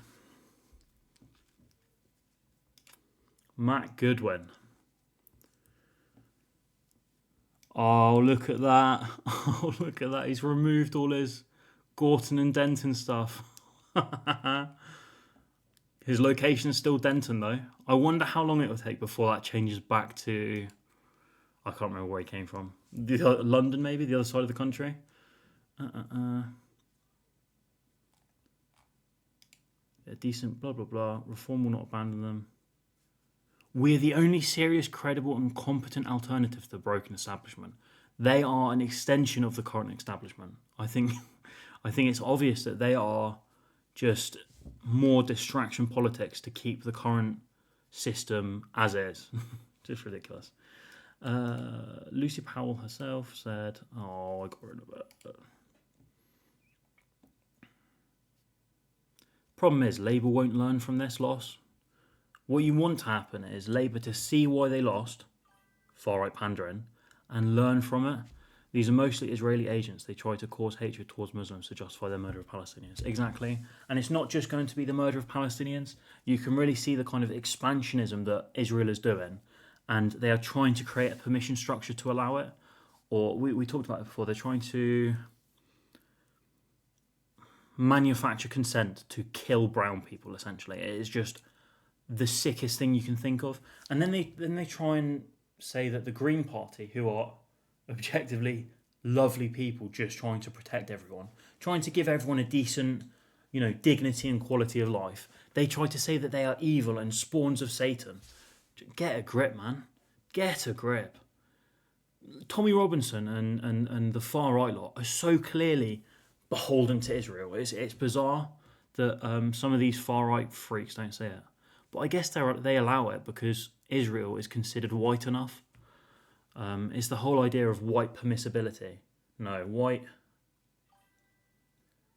Matt Goodwin. Oh, look at that. Oh, look at that. He's removed all his Gorton and Denton stuff. His location's still Denton, though. I wonder how long it will take before that changes back to... I can't remember where he came from. London, maybe? The other side of the country? Yeah, decent, blah, blah, blah. Reform will not abandon them. We're the only serious, credible and competent alternative to the broken establishment. They are an extension of the current establishment. I think it's obvious that they are just more distraction politics to keep the current system as is. Just ridiculous. Lucy Powell herself said, oh, I got rid of it. Problem is, Labour won't learn from this loss. What you want to happen is Labour to see why they lost, far-right pandering, and learn from it. These are mostly Israeli agents. They try to cause hatred towards Muslims to justify their murder of Palestinians. Exactly. And it's not just going to be the murder of Palestinians. You can really see the kind of expansionism that Israel is doing. And they are trying to create a permission structure to allow it. Or we talked about it before. They're trying to manufacture consent to kill brown people, essentially. It is just the sickest thing you can think of. And then they try and say that the Green Party, who are objectively lovely people just trying to protect everyone, trying to give everyone a decent, dignity and quality of life, they try to say that they are evil and spawns of Satan. Get a grip, man. Get a grip. Tommy Robinson and the far right lot are so clearly beholden to Israel. It's bizarre that some of these far right freaks don't say it. But I guess they allow it because Israel is considered white enough. It's the whole idea of white permissibility. No, white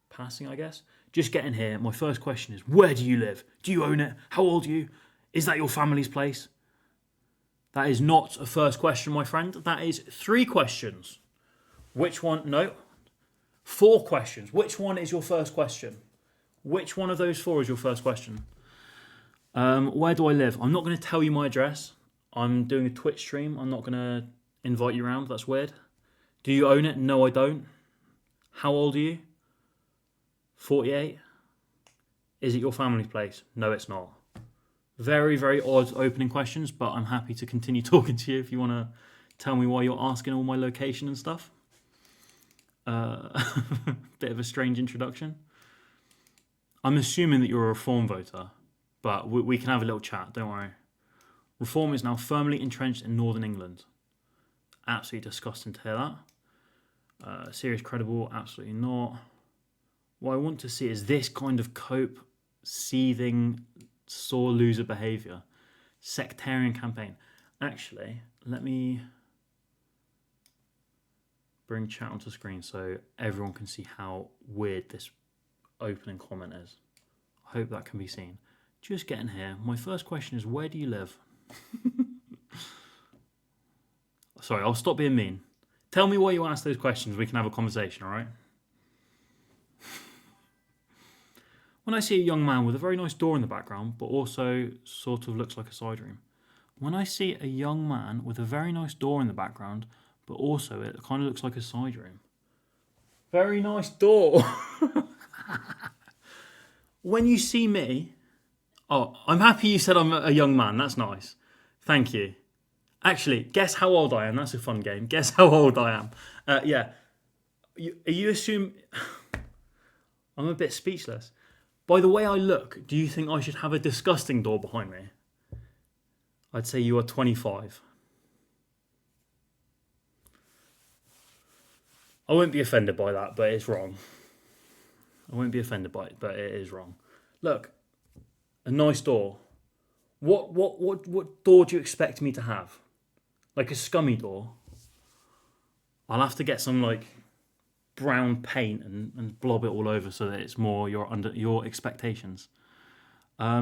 passing, I guess. Just getting here, my first question is, where do you live? Do you own it? How old are you? Is that your family's place? That is not a first question, my friend. That is 3 questions. Which one? No. 4 questions. Which one is your first question? Which one of those 4 is your first question? Where do I live? I'm not going to tell you my address. I'm doing a Twitch stream. I'm not going to invite you around. That's weird. Do you own it? No, I don't. How old are you? 48. Is it your family's place? No, it's not. Very, very odd opening questions, but I'm happy to continue talking to you if you want to tell me why you're asking all my location and stuff. Bit of a strange introduction. I'm assuming that you're a Reform voter, but we can have a little chat, don't worry. Reform is now firmly entrenched in Northern England. Absolutely disgusting to hear that. Serious, credible, absolutely not. What I want to see is this kind of cope, seething, sore loser behaviour. Sectarian campaign. Actually, let me bring chat onto screen so everyone can see how weird this opening comment is. I hope that can be seen. Just getting here. My first question is, where do you live? Sorry, I'll stop being mean. Tell me why you ask those questions. We can have a conversation, all right? When I see a young man with a very nice door in the background, but also sort of looks like a side room. When I see a young man with a very nice door in the background, but also it kind of looks like a side room. Very nice door. When you see me... Oh, I'm happy you said I'm a young man. That's nice. Thank you. Actually, guess how old I am. That's a fun game. Guess how old I am. Yeah. You assume... I'm a bit speechless. By the way I look, do you think I should have a disgusting door behind me? I'd say you are 25. I won't be offended by that, but it's wrong. I won't be offended by it, but it is wrong. Look, a nice door. What door do you expect me to have? Like a scummy door? I'll have to get some like brown paint and blob it all over so that it's more under your expectations. I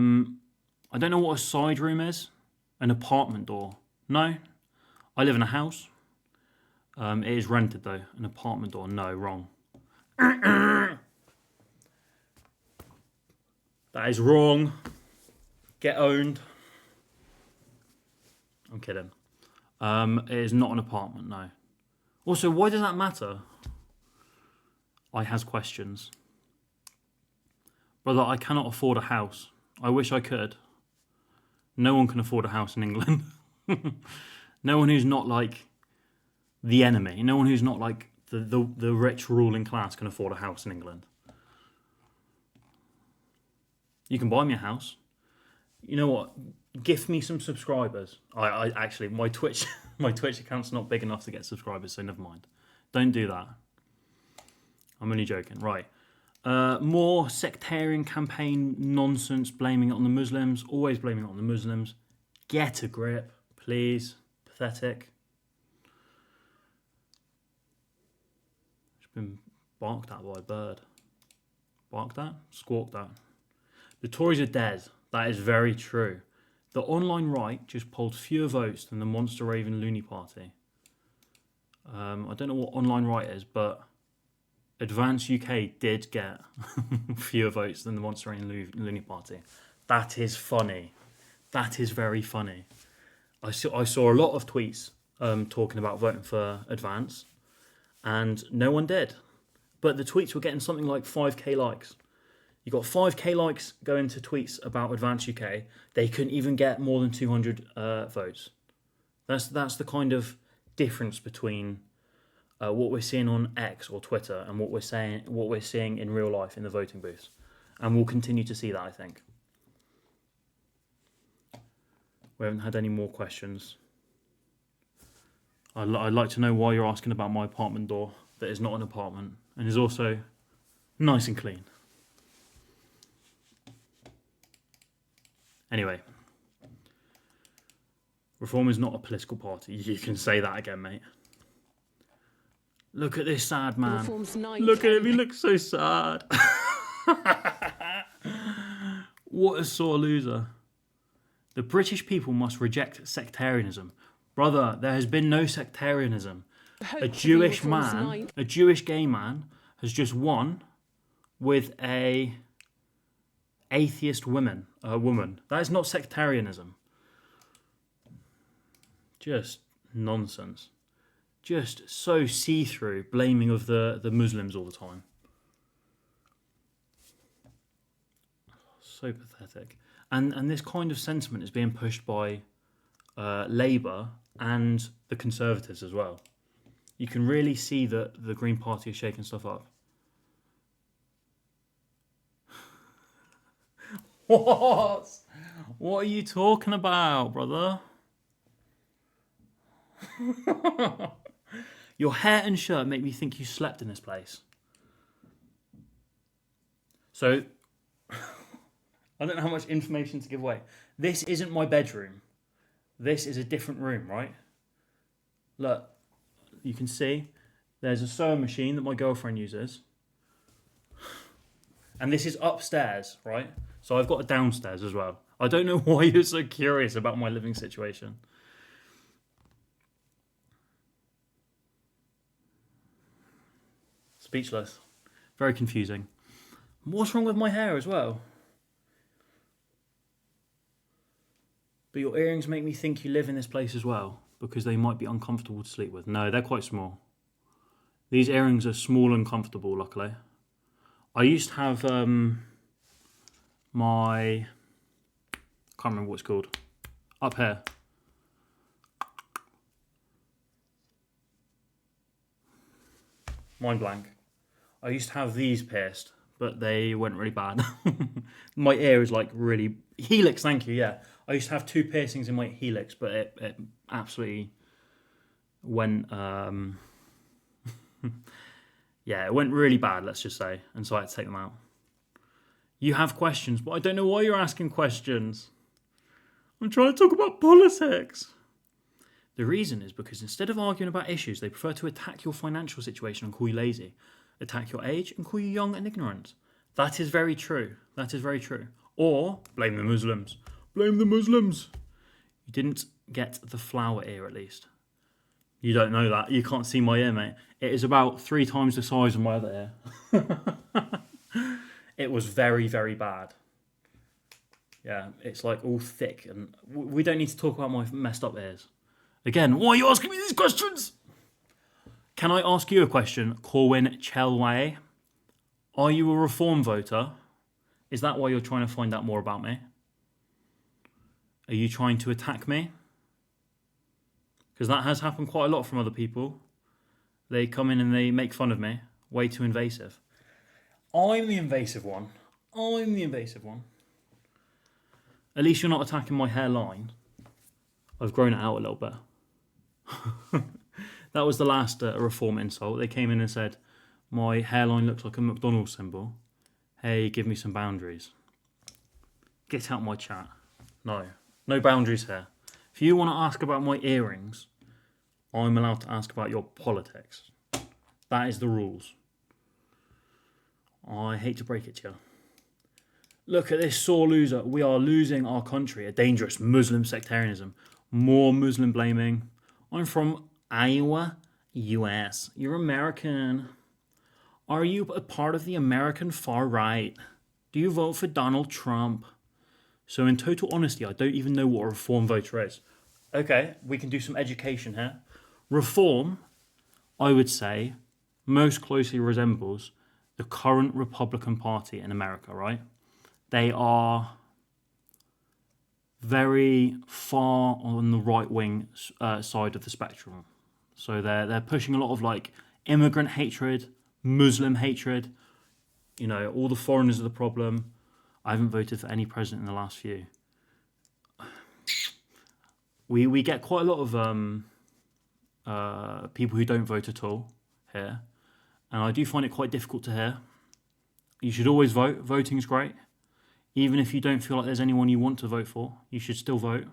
don't know what a side room is. An apartment door. No. I live in a house. It is rented though. An apartment door. No, wrong. That is wrong. Get owned. I'm kidding. It is not an apartment, no. Also, why does that matter? I has questions. Brother, I cannot afford a house. I wish I could. No one can afford a house in England. No one who's not like the enemy. No one who's not like the rich ruling class can afford a house in England. You can buy me a house. You know what? Gift me some subscribers. I actually, my Twitch account's not big enough to get subscribers, so never mind. Don't do that. I'm only joking. Right. More sectarian campaign nonsense, blaming it on the Muslims. Always blaming it on the Muslims. Get a grip, please. Pathetic. It's been barked at by a bird. Barked at? Squawked at. The Tories are dead. That is very true. The online right just polled fewer votes than the Monster Raven Looney Party. I don't know what online right is, but Advance UK did get fewer votes than the Monster Raven Looney Party. That is funny. That is very funny. I saw a lot of tweets talking about voting for Advance, and no one did. But the tweets were getting something like 5k likes. You got 5k likes going to tweets about Advance UK. They couldn't even get more than 200 votes. That's the kind of difference between what we're seeing on X or Twitter and what we're seeing in real life in the voting booths, and we'll continue to see that. I think we haven't had any more questions. I'd like to know why you're asking about my apartment door that is not an apartment and is also nice and clean. Anyway, Reform is not a political party. You can say that again, mate. Look at this sad man. Look at him, he looks so sad. What a sore loser. The British people must reject sectarianism. Brother, there has been no sectarianism. A Jewish gay man, has just won with a atheist woman. That is not sectarianism. Just nonsense. Just so see-through, blaming of the Muslims all the time. So pathetic. And this kind of sentiment is being pushed by Labour and the Conservatives as well. You can really see that the Green Party is shaking stuff up. What? What are you talking about, brother? Your hair and shirt make me think you slept in this place. So, I don't know how much information to give away. This isn't my bedroom. This is a different room, right? Look, you can see there's a sewing machine that my girlfriend uses. And this is upstairs, right? So I've got a downstairs as well. I don't know why you're so curious about my living situation. Speechless. Very confusing. What's wrong with my hair as well? But your earrings make me think you live in this place as well, because they might be uncomfortable to sleep with. No, they're quite small. These earrings are small and comfortable, luckily. I used to have my... can't remember what it's called. Up here. Mind blank. I used to have these pierced, but they went really bad. My ear is like really... Helix, thank you, yeah. I used to have 2 piercings in my helix, but it absolutely went... yeah, it went really bad, let's just say. And so I had to take them out. You have questions, but I don't know why you're asking questions. I'm trying to talk about politics. The reason is because instead of arguing about issues, they prefer to attack your financial situation and call you lazy. Attack your age and call you young and ignorant. That is very true. That is very true. Or blame the Muslims. Blame the Muslims. You didn't get the flower ear at least. You don't know that. You can't see my ear, mate. It is about 3 times the size of my other ear. It was very, very bad. Yeah, it's like all thick. And we don't need to talk about my messed up ears. Again, why are you asking me these questions? Can I ask you a question, Corwin Chelway? Are you a reform voter? Is that why you're trying to find out more about me? Are you trying to attack me? Because that has happened quite a lot from other people. They come in and they make fun of me. Way too invasive. I'm the invasive one. I'm the invasive one. At least you're not attacking my hairline. I've grown it out a little bit. That was the last reform insult. They came in and said, my hairline looks like a McDonald's symbol. Hey, give me some boundaries. Get out my chat. No. No boundaries here. If you want to ask about my earrings, I'm allowed to ask about your politics. That is the rules. I hate to break it to you. Look at this sore loser. We are losing our country. A dangerous Muslim sectarianism. More Muslim blaming. I'm from Iowa, US. You're American. Are you a part of the American far right? Do you vote for Donald Trump? So in total honesty, I don't even know what a reform voter is. Okay, we can do some education here. Reform, I would say, most closely resembles the current Republican Party in America, right? They are very far on the right-wing side of the spectrum. So they're pushing a lot of like immigrant hatred, Muslim hatred. You know, all the foreigners are the problem. I haven't voted for any president in the last few. We get quite a lot of people who don't vote at all here. And I do find it quite difficult to hear. You should always vote. Voting is great. Even if you don't feel like there's anyone you want to vote for, you should still vote.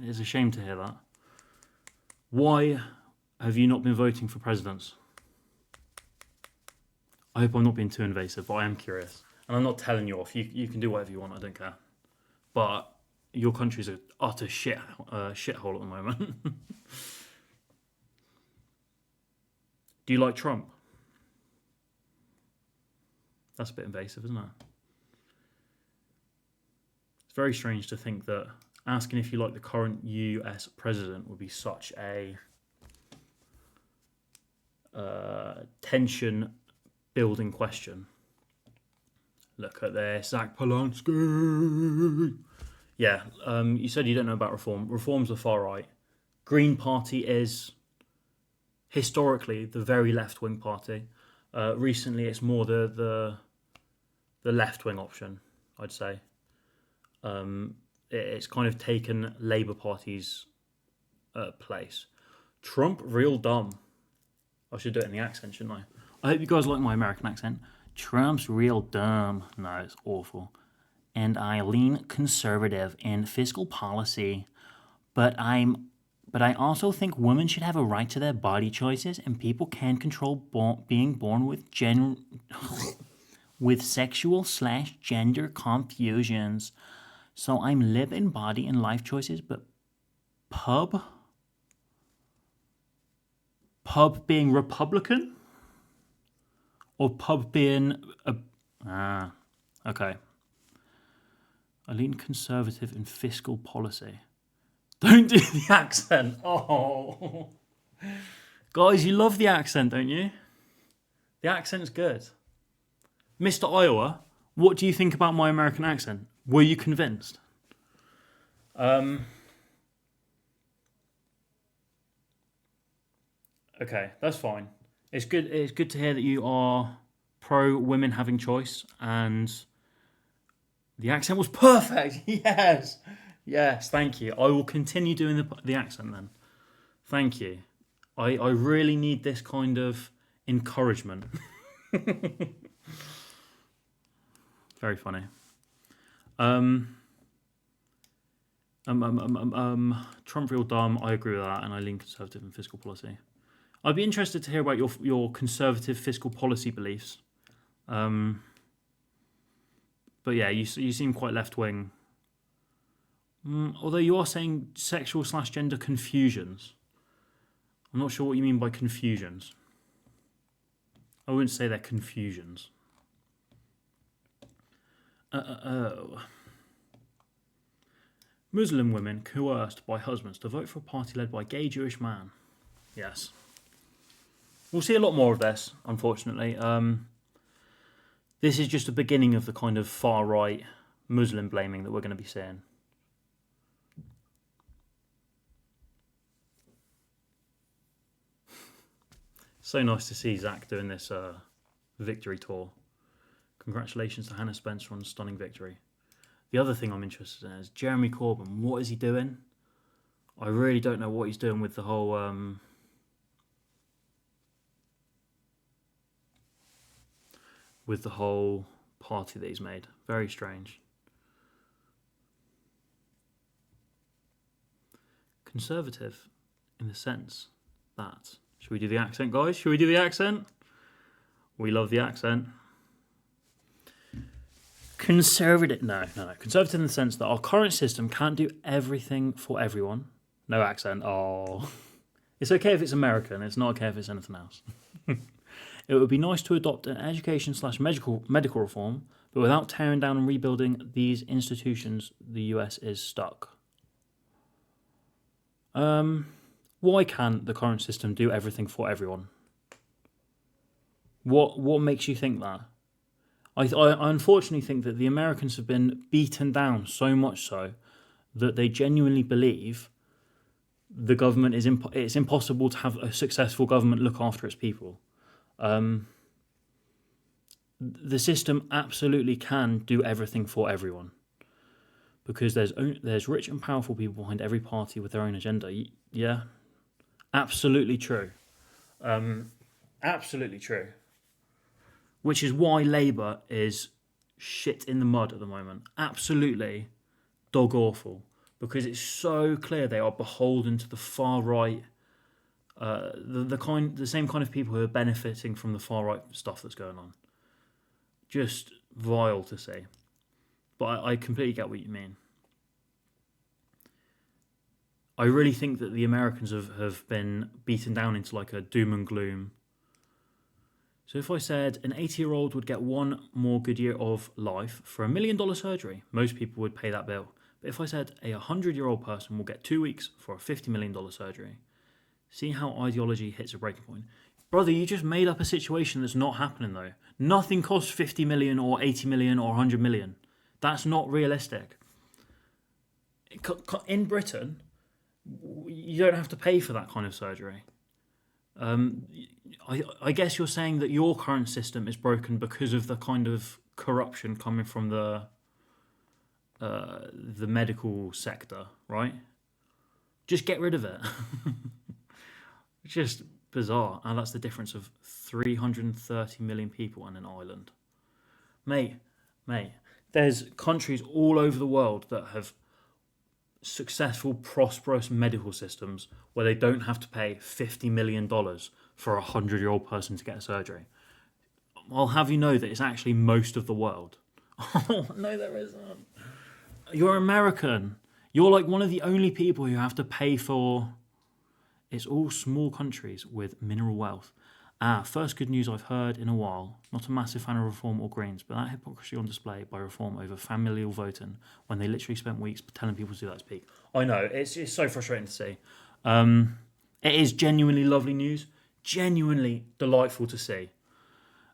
It's a shame to hear that. Why have you not been voting for presidents? I hope I'm not being too invasive, but I am curious. And I'm not telling you off. You can do whatever you want. I don't care. But your country's an utter shithole at the moment. Do you like Trump? That's a bit invasive, isn't it? It's very strange to think that asking if you like the current US president would be such a tension-building question. Look at this, Zach Polanski. Yeah, you said you don't know about Reform. Reform's the far right. Green Party is historically the very left-wing party. Recently, it's more the left-wing option, I'd say. It's kind of taken Labour Party's place. Trump, real dumb. I should do it in the accent, shouldn't I? I hope you guys like my American accent. Trump's real dumb. No, it's awful. And I lean conservative in fiscal policy, but I also think women should have a right to their body choices, and people can control being born with with sexual/gender confusions. So I'm lib in body and life choices, but pub being Republican, or pub being okay. I lean conservative in fiscal policy. Don't do the accent. Oh. Guys, you love the accent, don't you? The accent's good. Mr. Iowa, what do you think about my American accent? Were you convinced? Okay, that's fine. It's good to hear that you are pro women having choice, and the accent was perfect. Yes, thank you. I will continue doing the accent then. Thank you. I really need this kind of encouragement. Very funny. Trump real dumb. I agree with that, and I lean conservative in fiscal policy. I'd be interested to hear about your conservative fiscal policy beliefs. But yeah, you seem quite left wing. Although you are saying sexual/gender confusions. I'm not sure what you mean by confusions. I wouldn't say they're confusions. Muslim women coerced by husbands to vote for a party led by gay Jewish man. Yes. We'll see a lot more of this, unfortunately. This is just the beginning of the kind of far-right Muslim blaming that we're going to be seeing. So nice to see Zach doing this victory tour. Congratulations to Hannah Spencer on a stunning victory. The other thing I'm interested in is Jeremy Corbyn. What is he doing? I really don't know what he's doing with the whole... with the whole party that he's made. Very strange. Conservative in the sense that... Should we do the accent, guys? Should we do the accent? We love the accent. Conservative... No. Conservative in the sense that our current system can't do everything for everyone. No accent. Oh. It's okay if it's American. It's not okay if it's anything else. It would be nice to adopt an education/medical reform, but without tearing down and rebuilding these institutions, the US is stuck. Why can't the current system do everything for everyone? What makes you think that? I unfortunately think that the Americans have been beaten down so much so that they genuinely believe the government is it's impossible to have a successful government look after its people. The system absolutely can do everything for everyone, because there's rich and powerful people behind every party with their own agenda. Yeah, absolutely true. Absolutely true. Which is why Labour is shit in the mud at the moment. Absolutely dog awful, because it's so clear they are beholden to the far right. The same kind of people who are benefiting from the far right stuff that's going on. Just vile to see. But I completely get what you mean. I really think that the Americans have been beaten down into like a doom and gloom. So if I said an 80-year-old would get one more good year of life for $1 million surgery, most people would pay that bill. But if I said a 100-year-old person will get 2 weeks for a $50 million surgery, see how ideology hits a breaking point. Brother, you just made up a situation that's not happening though. Nothing costs 50 million or 80 million or 100 million. That's not realistic. In Britain, you don't have to pay for that kind of surgery. I guess you're saying that your current system is broken because of the kind of corruption coming from the medical sector, right? Just get rid of it. It's just bizarre, and that's the difference of 330 million people on an island. Mate, there's countries all over the world that have successful, prosperous medical systems where they don't have to pay $50 million for a 100-year-old person to get a surgery. I'll have you know that it's actually most of the world. Oh, no, there isn't. You're American. You're like one of the only people who have to pay for... It's all small countries with mineral wealth. First good news I've heard in a while. Not a massive fan of Reform or Greens, but that hypocrisy on display by Reform over familial voting when they literally spent weeks telling people to do that speak. I know, it's so frustrating to see. It is genuinely lovely news. Genuinely delightful to see.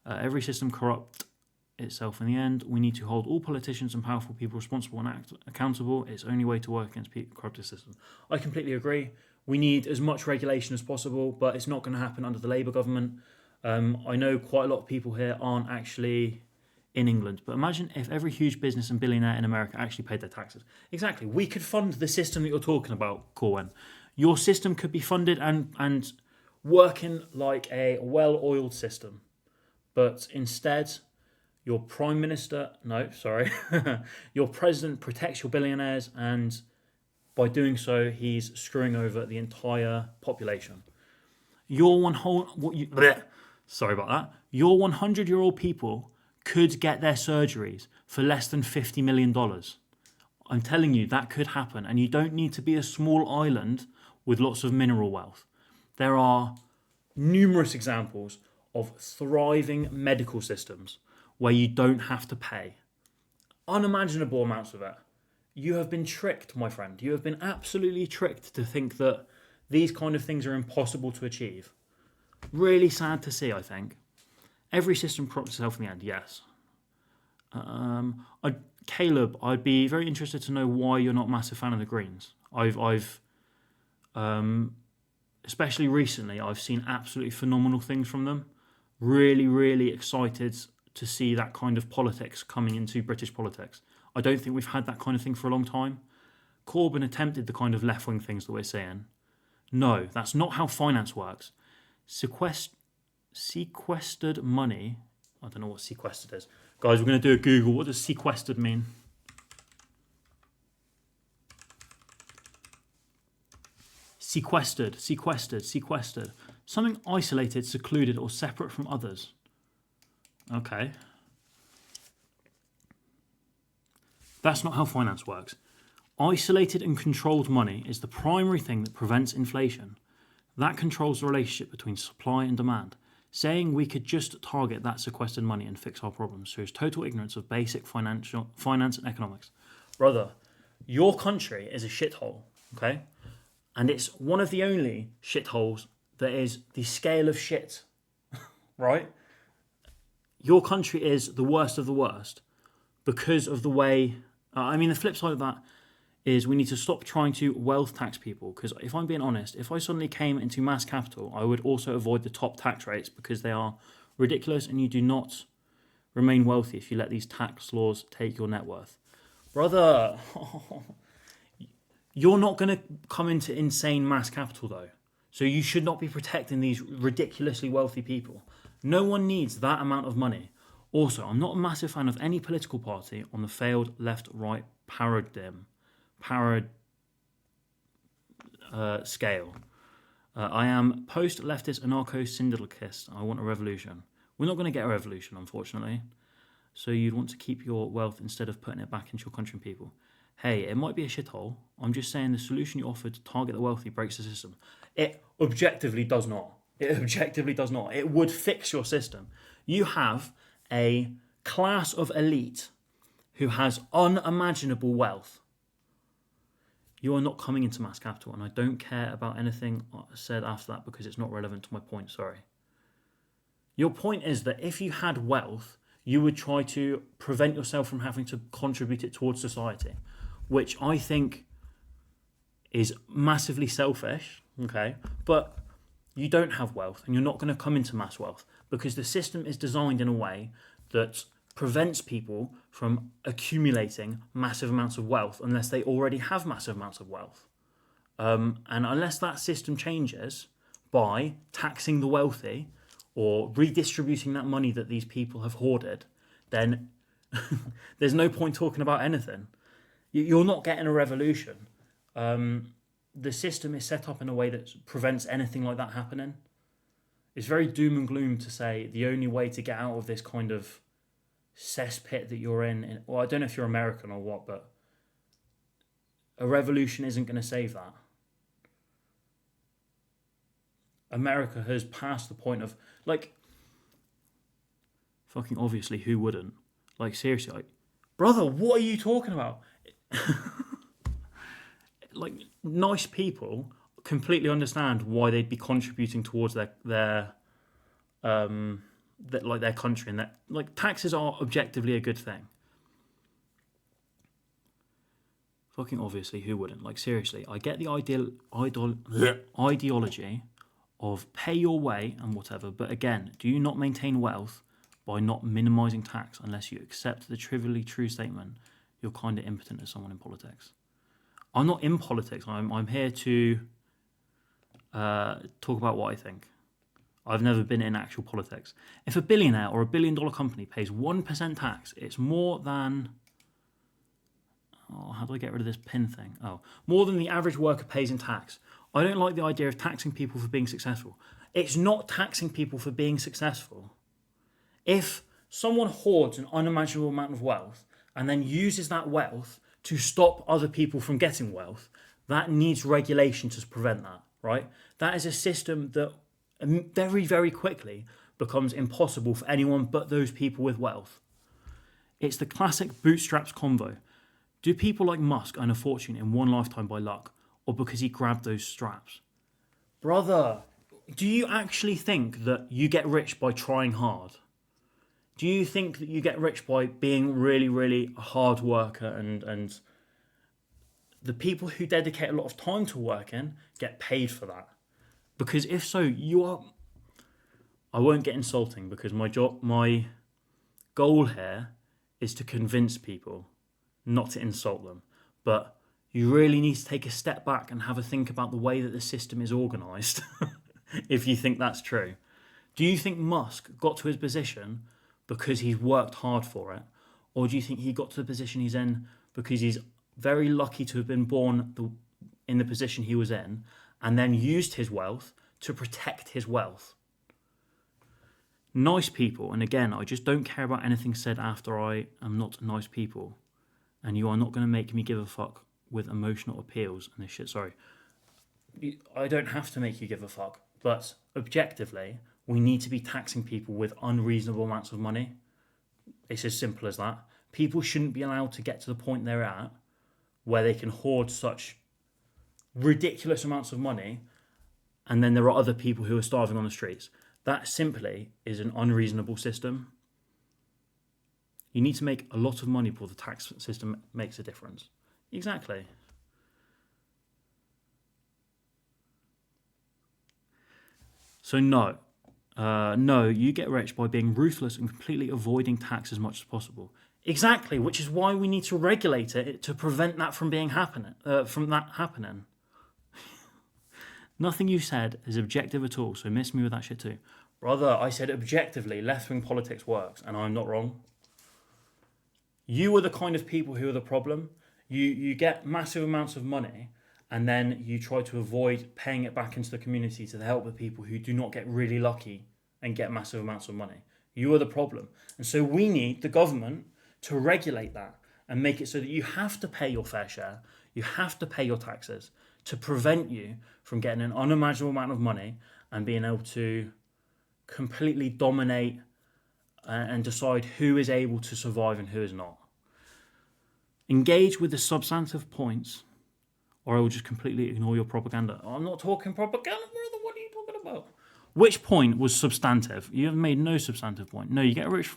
Every system corrupt itself in the end. We need to hold all politicians and powerful people responsible and accountable. It's the only way to work against corrupted systems. I completely agree. We need as much regulation as possible, but it's not going to happen under the Labour government. I know quite a lot of people here aren't actually in England, but imagine if every huge business and billionaire in America actually paid their taxes. Exactly. We could fund the system that you're talking about, Corwin. Your system could be funded and working like a well-oiled system. But instead, your prime minister, your president protects your billionaires, and by doing so, he's screwing over the entire population. Your 100-year-old people could get their surgeries for less than $50 million. I'm telling you, that could happen, and you don't need to be a small island with lots of mineral wealth. There are numerous examples of thriving medical systems where you don't have to pay unimaginable amounts of it. You have been tricked, my friend. You have been absolutely tricked to think that these kind of things are impossible to achieve. Really sad to see, I think. Every system corrupts itself in the end, yes. Caleb, I'd be very interested to know why you're not a massive fan of the Greens. I've especially recently, I've seen absolutely phenomenal things from them. Really, really excited to see that kind of politics coming into British politics. I don't think we've had that kind of thing for a long time. Corbyn attempted the kind of left-wing things that we're saying. No, that's not how finance works. Sequestered money. I don't know what sequestered is. Guys, we're going to do a Google. What does sequestered mean? Sequestered. Something isolated, secluded, or separate from others. Okay. That's not how finance works. Isolated and controlled money is the primary thing that prevents inflation. That controls the relationship between supply and demand. Saying we could just target that sequestered money and fix our problems shows total ignorance of basic finance and economics. Brother, your country is a shithole, okay? And it's one of the only shitholes that is the scale of shit, right? Your country is the worst of the worst because of the way... the flip side of that is we need to stop trying to wealth tax people, because if I'm being honest, if I suddenly came into mass capital, I would also avoid the top tax rates because they are ridiculous, and you do not remain wealthy if you let these tax laws take your net worth. Brother, you're not going to come into insane mass capital though, so you should not be protecting these ridiculously wealthy people. No one needs that amount of money. Also, I'm not a massive fan of any political party on the failed left-right scale. I am post-leftist anarcho-syndicalist. I want a revolution. We're not going to get a revolution, unfortunately. So you'd want to keep your wealth instead of putting it back into your country and people. Hey, it might be a shithole. I'm just saying the solution you offered to target the wealthy breaks the system. It objectively does not. It would fix your system. You have a class of elite who has unimaginable wealth. You are not coming into mass capital, and I don't care about anything said after that because it's not relevant to my point, sorry. Your point is that if you had wealth, you would try to prevent yourself from having to contribute it towards society, which I think is massively selfish, okay? But you don't have wealth and you're not going to come into mass wealth because the system is designed in a way that prevents people from accumulating massive amounts of wealth unless they already have massive amounts of wealth. And unless that system changes by taxing the wealthy or redistributing that money that these people have hoarded, then there's no point talking about anything. You're not getting a revolution. The system is set up in a way that prevents anything like that happening. It's very doom and gloom to say the only way to get out of this kind of cesspit that you're in, well, I don't know if you're American or what, but a revolution isn't going to save that. America has passed the point of, like, fucking obviously, who wouldn't? Like, seriously, like, brother, what are you talking about? Like, nice people completely understand why they'd be contributing towards their country, and that, like, taxes are objectively a good thing. Fucking obviously, who wouldn't? Like, seriously, I get the ideology of pay your way and whatever, but again, do you not maintain wealth by not minimising tax unless you accept the trivially true statement you're kind of impotent as someone in politics? I'm not in politics. I'm here to talk about what I think. I've never been in actual politics. If a billionaire or $1 billion company pays 1% tax, it's more than... Oh, how do I get rid of this pin thing? Oh, more than the average worker pays in tax. I don't like the idea of taxing people for being successful. It's not taxing people for being successful. If someone hoards an unimaginable amount of wealth and then uses that wealth to stop other people from getting wealth, that needs regulation to prevent that, right? That is a system that very, very quickly becomes impossible for anyone but those people with wealth. It's the classic bootstraps convo. Do people like Musk earn a fortune in one lifetime by luck, or because he grabbed those straps? Brother, do you actually think that you get rich by trying hard? Do you think that you get rich by being really, really a hard worker and the people who dedicate a lot of time to working get paid for that? Because if so, you are... I won't get insulting because my goal here is to convince people, not to insult them. But you really need to take a step back and have a think about the way that the system is organised, if you think that's true. Do you think Musk got to his position because he's worked hard for it? Or do you think he got to the position he's in because he's very lucky to have been born in the position he was in and then used his wealth to protect his wealth? Nice people, and again, I just don't care about anything said after I am not nice people. And you are not going to make me give a fuck with emotional appeals and this shit. Sorry. I don't have to make you give a fuck. But objectively, we need to be taxing people with unreasonable amounts of money. It's as simple as that. People shouldn't be allowed to get to the point they're at where they can hoard such ridiculous amounts of money and then there are other people who are starving on the streets. That simply is an unreasonable system. You need to make a lot of money before the tax system makes a difference. Exactly. So no, you get rich by being ruthless and completely avoiding tax as much as possible. Exactly, which is why we need to regulate it to prevent that from happening. Nothing you said is objective at all, so miss me with that shit too. Brother, I said objectively, left-wing politics works, and I'm not wrong. You are the kind of people who are the problem. You get massive amounts of money and then you try to avoid paying it back into the community to help the people who do not get really lucky and get massive amounts of money. You are the problem. And so we need the government to regulate that and make it so that you have to pay your fair share, you have to pay your taxes to prevent you from getting an unimaginable amount of money and being able to completely dominate and decide who is able to survive and who is not. Engage with the substantive points, or I will just completely ignore your propaganda. I'm not talking propaganda, brother. What are you talking about? Which point was substantive? You have made no substantive point. No, you get rich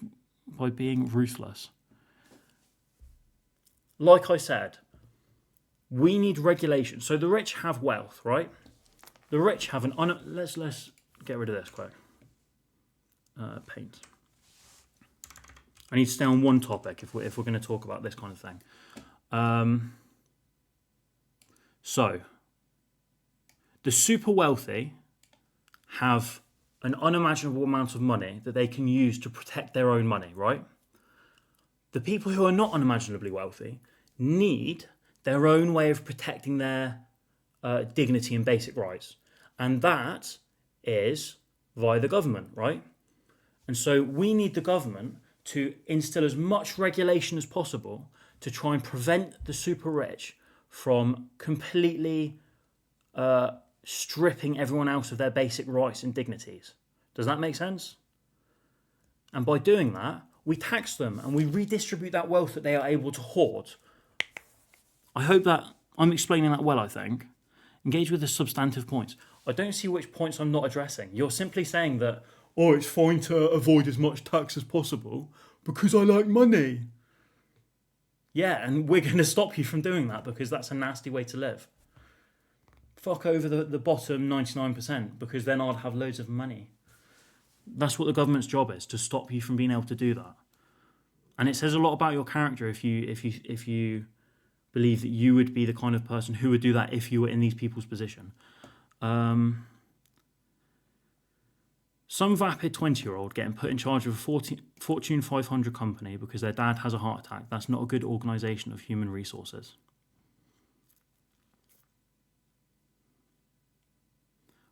by being ruthless. Like I said, we need regulation. So the rich have wealth, right? The rich have an... Let's get rid of this quick. Paint. I need to stay on one topic if we're going to talk about this kind of thing. So, the super wealthy have an unimaginable amount of money that they can use to protect their own money, right? The people who are not unimaginably wealthy need their own way of protecting their dignity and basic rights. And that is via the government, right? And so we need the government to instill as much regulation as possible to try and prevent the super rich from completely stripping everyone else of their basic rights and dignities. Does that make sense? And by doing that, we tax them and we redistribute that wealth that they are able to hoard. I hope that I'm explaining that well, I think. Engage with the substantive points. I don't see which points I'm not addressing. You're simply saying that, oh, it's fine to avoid as much tax as possible because I like money. Yeah, and we're going to stop you from doing that because that's a nasty way to live. Fuck over the bottom 99% because then I'd have loads of money. That's what the government's job is, to stop you from being able to do that. And it says a lot about your character if you believe that you would be the kind of person who would do that if you were in these people's position. Some vapid 20-year-old getting put in charge of a Fortune 500 company because their dad has a heart attack. That's not a good organisation of human resources.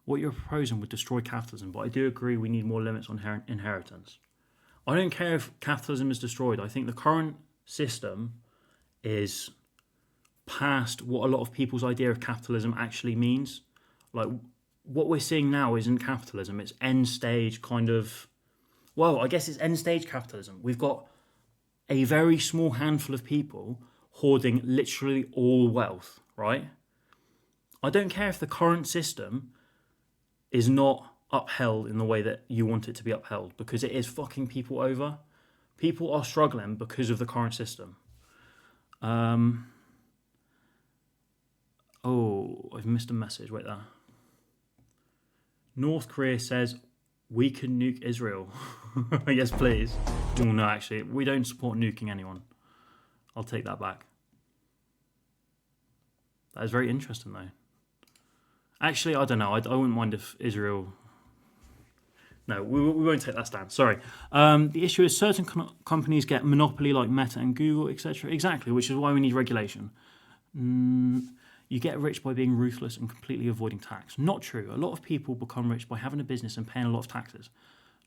What you're proposing would destroy capitalism, but I do agree we need more limits on inheritance. I don't care if capitalism is destroyed. I think the current system is past what a lot of people's idea of capitalism actually means. Like, what we're seeing now isn't capitalism. It's end stage kind of... Well, I guess it's end stage capitalism. We've got a very small handful of people hoarding literally all wealth, right? I don't care if the current system is not upheld in the way that you want it to be upheld, because it is fucking people over. People are struggling because of the current system. Oh, I've missed a message. Wait there. North Korea says we can nuke Israel. Yes, please. Oh, no, actually, we don't support nuking anyone. I'll take that back. That is very interesting, though. Actually, I don't know. I wouldn't mind if Israel... No, we won't take that stand. Sorry. The issue is certain companies get monopoly like Meta and Google, etc. Exactly, which is why we need regulation. You get rich by being ruthless and completely avoiding tax. Not true. A lot of people become rich by having a business and paying a lot of taxes.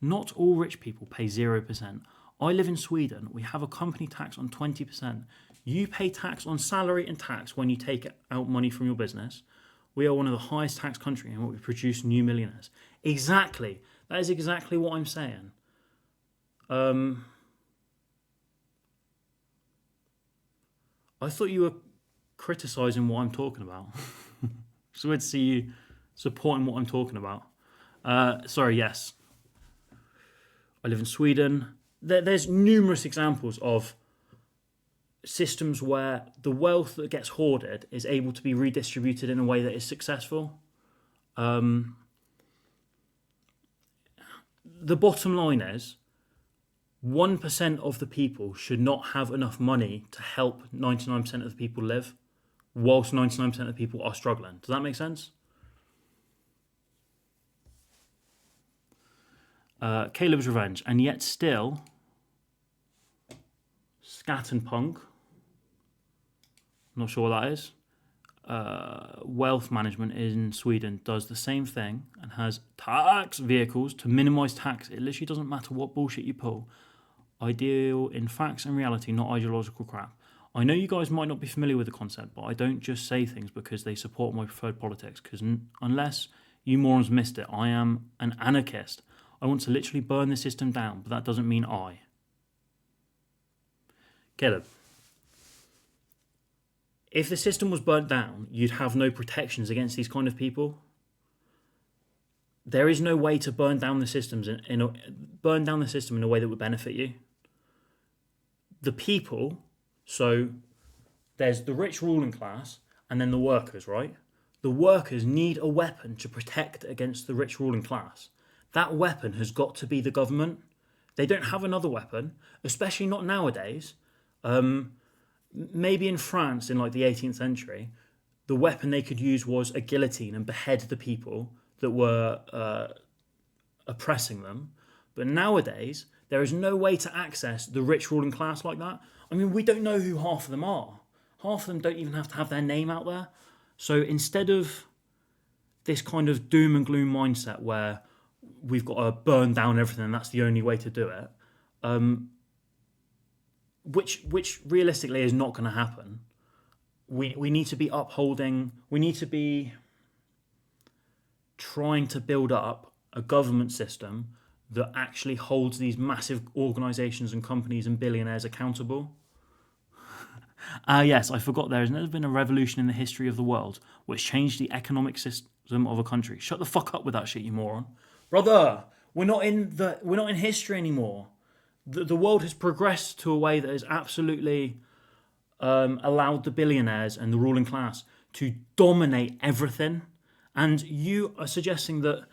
Not all rich people pay 0%. I live in Sweden. We have a company tax on 20%. You pay tax on salary and tax when you take out money from your business. We are one of the highest tax countries and we produce new millionaires. Exactly. That is exactly what I'm saying. I thought you were criticising what I'm talking about. It's weird to see you supporting what I'm talking about. Sorry, yes. I live in Sweden. There's numerous examples of systems where the wealth that gets hoarded is able to be redistributed in a way that is successful. The bottom line is 1% of the people should not have enough money to help 99% of the people live, whilst 99% of the people are struggling. Does that make sense? Caleb's Revenge, and yet still, Scat and Punk, not sure what that is. Wealth management in Sweden does the same thing and has tax vehicles to minimise tax. It literally doesn't matter what bullshit you pull. I deal in facts and reality, not ideological crap. I know you guys might not be familiar with the concept, but I don't just say things because they support my preferred politics, because unless you morons missed it, I am an anarchist. I want to literally burn the system down, but that doesn't mean I. Caleb. If the system was burnt down, you'd have no protections against these kind of people. there is no way to burn down the systems burn down the system in a way that would benefit you. The people, so there's the rich ruling class and then the workers, right? The workers need a weapon to protect against the rich ruling class. That weapon has got to be the government. They don't have another weapon, especially not nowadays. Maybe in France in like the 18th century, the weapon they could use was a guillotine and behead the people that were oppressing them. But nowadays, there is no way to access the rich ruling class like that. I mean, we don't know who half of them are. Half of them don't even have to have their name out there. So instead of this kind of doom and gloom mindset where we've got to burn down everything and that's the only way to do it, which realistically is not going to happen. We need to be upholding, we need to be trying to build up a government system that actually holds these massive organisations and companies and billionaires accountable. Yes, I forgot there has never been a revolution in the history of the world which changed the economic system of a country. Shut the fuck up with that shit, you moron. Brother, we're not in history anymore. The world has progressed to a way that has absolutely allowed the billionaires and the ruling class to dominate everything. And you are suggesting that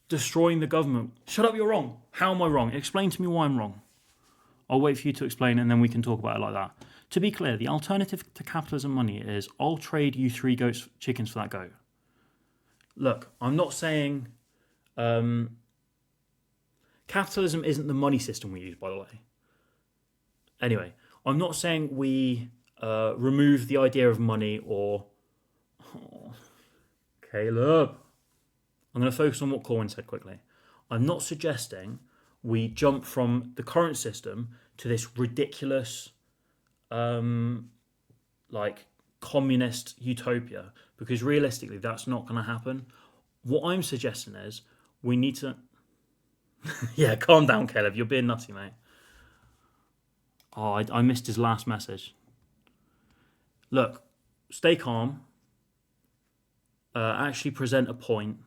destroying the government... Shut up, you're wrong. How am I wrong? Explain to me why I'm wrong. I'll wait for you to explain and then we can talk about it like that. To be clear, the alternative to capitalism money is I'll trade you 3 goats chickens for that goat. Look, I'm not saying... capitalism isn't the money system we use, by the way. Anyway, I'm not saying we remove the idea of money or... Oh, Caleb. I'm going to focus on what Corwin said quickly. I'm not suggesting we jump from the current system to this ridiculous, communist utopia, because realistically, that's not going to happen. What I'm suggesting is we need to... Yeah, calm down, Caleb. You're being nutty, mate. Oh, I missed his last message. Look, stay calm. Actually present a point.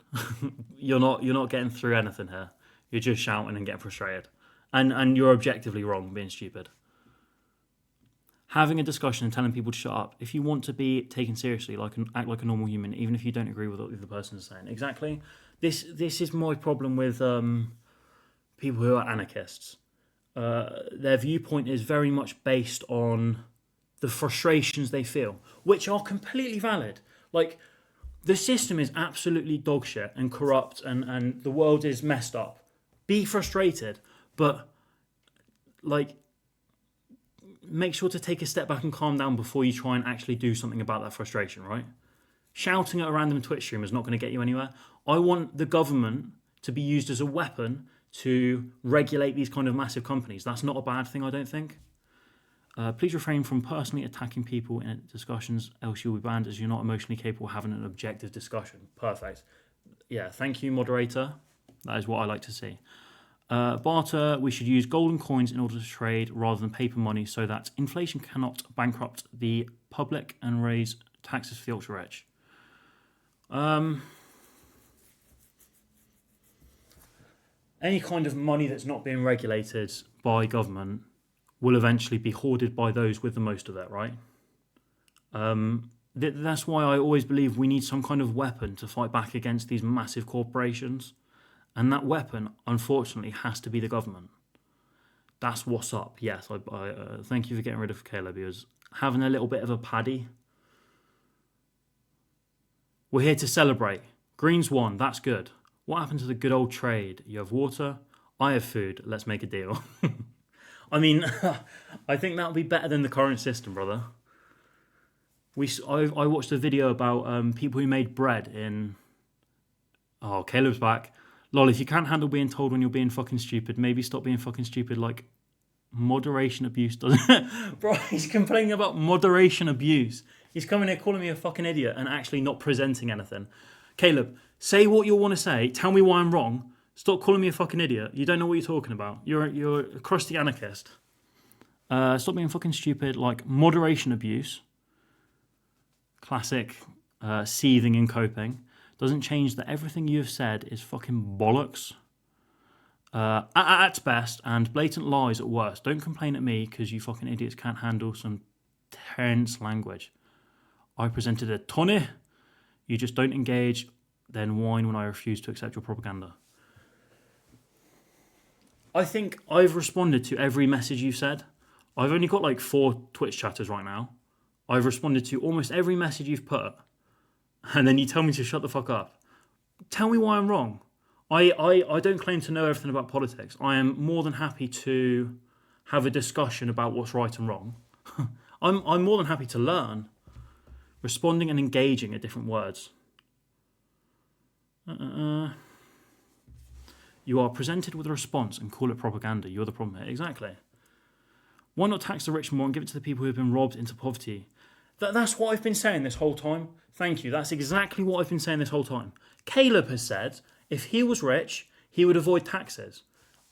You're not getting through anything here. You're just shouting and getting frustrated. And you're objectively wrong, being stupid. Having a discussion and telling people to shut up. If you want to be taken seriously, act like a normal human, even if you don't agree with what the other person is saying. Exactly. This is my problem with people who are anarchists. Their viewpoint is very much based on the frustrations they feel, which are completely valid. Like, the system is absolutely dogshit and corrupt and the world is messed up. Be frustrated, but make sure to take a step back and calm down before you try and actually do something about that frustration, right? Shouting at a random Twitch stream is not going to get you anywhere. I want the government to be used as a weapon to regulate these kind of massive companies. That's not a bad thing, I don't think. Please refrain from personally attacking people in discussions, else you'll be banned as you're not emotionally capable of having an objective discussion. Perfect. Yeah, thank you, moderator. That is what I like to see. Barter, we should use golden coins in order to trade rather than paper money so that inflation cannot bankrupt the public and raise taxes for the ultra-rich. Any kind of money that's not being regulated by government will eventually be hoarded by those with the most of it, right? That's why I always believe we need some kind of weapon to fight back against these massive corporations. And that weapon, unfortunately, has to be the government. That's what's up. Yes, I thank you for getting rid of Caleb. He was having a little bit of a paddy. We're here to celebrate. Greens won. That's good. What happened to the good old trade? You have water. I have food. Let's make a deal. I mean, I think that'll be better than the current system, brother. I watched a video about people who made bread in... Oh, Caleb's back. Lol, if you can't handle being told when you're being fucking stupid, maybe stop being fucking stupid. Like, moderation abuse doesn't... Bro, he's complaining about moderation abuse. He's coming here calling me a fucking idiot and actually not presenting anything. Caleb, say what you want to say. Tell me why I'm wrong. Stop calling me a fucking idiot. You don't know what you're talking about. You're a crusty anarchist. Stop being fucking stupid. Like, moderation abuse. Classic seething and coping. doesn't change that everything you've said is fucking bollocks. At best, and blatant lies at worst. Don't complain at me because you fucking idiots can't handle some tense language. I presented a tonne. You just don't engage, then whine when I refuse to accept your propaganda. I think I've responded to every message you've said. I've only got like 4 Twitch chatters right now. I've responded to almost every message you've put. And then you tell me to shut the fuck up. Tell me why I'm wrong. I don't claim to know everything about politics. I am more than happy to have a discussion about what's right and wrong. I'm more than happy to learn. Responding and engaging are different words. You are presented with a response and call it propaganda. You're the problem here. Exactly. Why not tax the rich more and give it to the people who have been robbed into poverty? That's what I've been saying this whole time. Thank you. That's exactly what I've been saying this whole time. Caleb has said if he was rich, he would avoid taxes.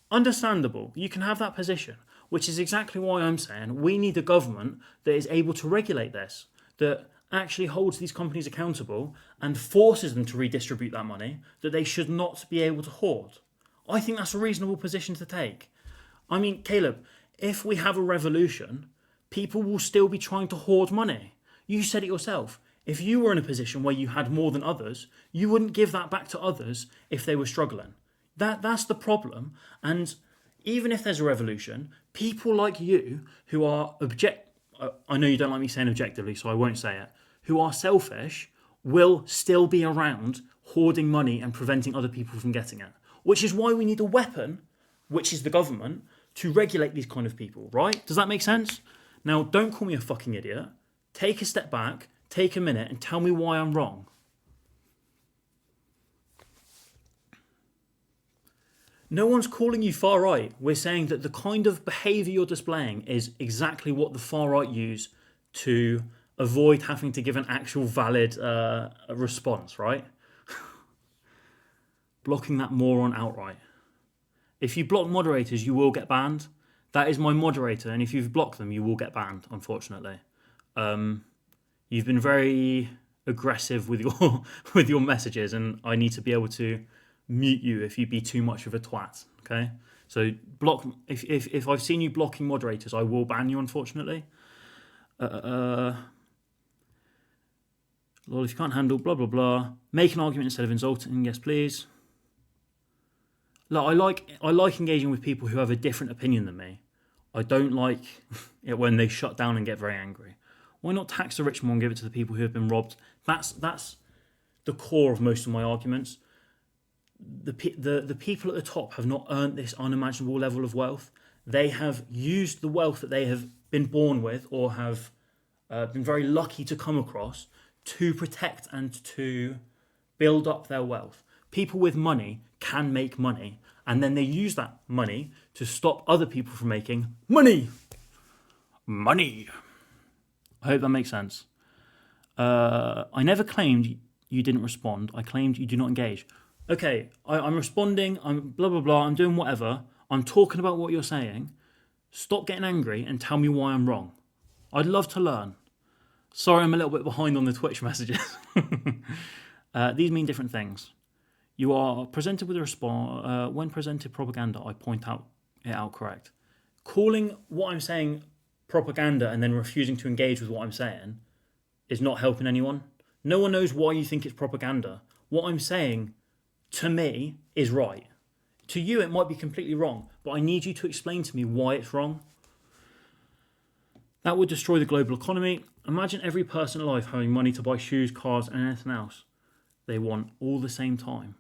Understandable. You can have that position, which is exactly why I'm saying we need a government that is able to regulate this, that actually holds these companies accountable and forces them to redistribute that money that they should not be able to hoard. I think that's a reasonable position to take. I mean, Caleb, if we have a revolution, people will still be trying to hoard money. You said it yourself. If you were in a position where you had more than others, you wouldn't give that back to others if they were struggling. That's the problem. And even if there's a revolution, people like you who are I know you don't like me saying objectively, so I won't say it, who are selfish will still be around hoarding money and preventing other people from getting it. Which is why we need a weapon, which is the government, to regulate these kind of people, right? Does that make sense? Now, don't call me a fucking idiot. Take a step back, take a minute, and tell me why I'm wrong. No one's calling you far right. We're saying that the kind of behaviour you're displaying is exactly what the far right use to avoid having to give an actual valid response, right? Blocking that moron outright. If you block moderators, you will get banned. That is my moderator, and if you've blocked them, you will get banned, unfortunately. You've been very aggressive with your with your messages, and I need to be able to mute you if you be too much of a twat. Okay, so block. If I've seen you blocking moderators, I will ban you. Unfortunately. Lol, if you can't handle blah blah blah, make an argument instead of insulting. Yes, please. Look, I like engaging with people who have a different opinion than me. I don't like it when they shut down and get very angry. Why not tax the rich more and give it to the people who have been robbed? That's the core of most of my arguments. The people at the top have not earned this unimaginable level of wealth. They have used the wealth that they have been born with or have been very lucky to come across to protect and to build up their wealth. People with money can make money, and then they use that money to stop other people from making money. Money. I hope that makes sense. I never claimed you didn't respond. I claimed you do not engage. Okay, I'm responding. I'm blah, blah, blah. I'm doing whatever. I'm talking about what you're saying. Stop getting angry and tell me why I'm wrong. I'd love to learn. Sorry, I'm a little bit behind on the Twitch messages. These mean different things. You are presented with a response. When presented propaganda, I point it out correct. Calling what I'm saying propaganda and then refusing to engage with what I'm saying is not helping anyone. No one knows why you think it's propaganda. What I'm saying, to me, is right. To you, it might be completely wrong, but I need you to explain to me why it's wrong. That would destroy the global economy. Imagine every person alive having money to buy shoes, cars, and anything else they want all the same time.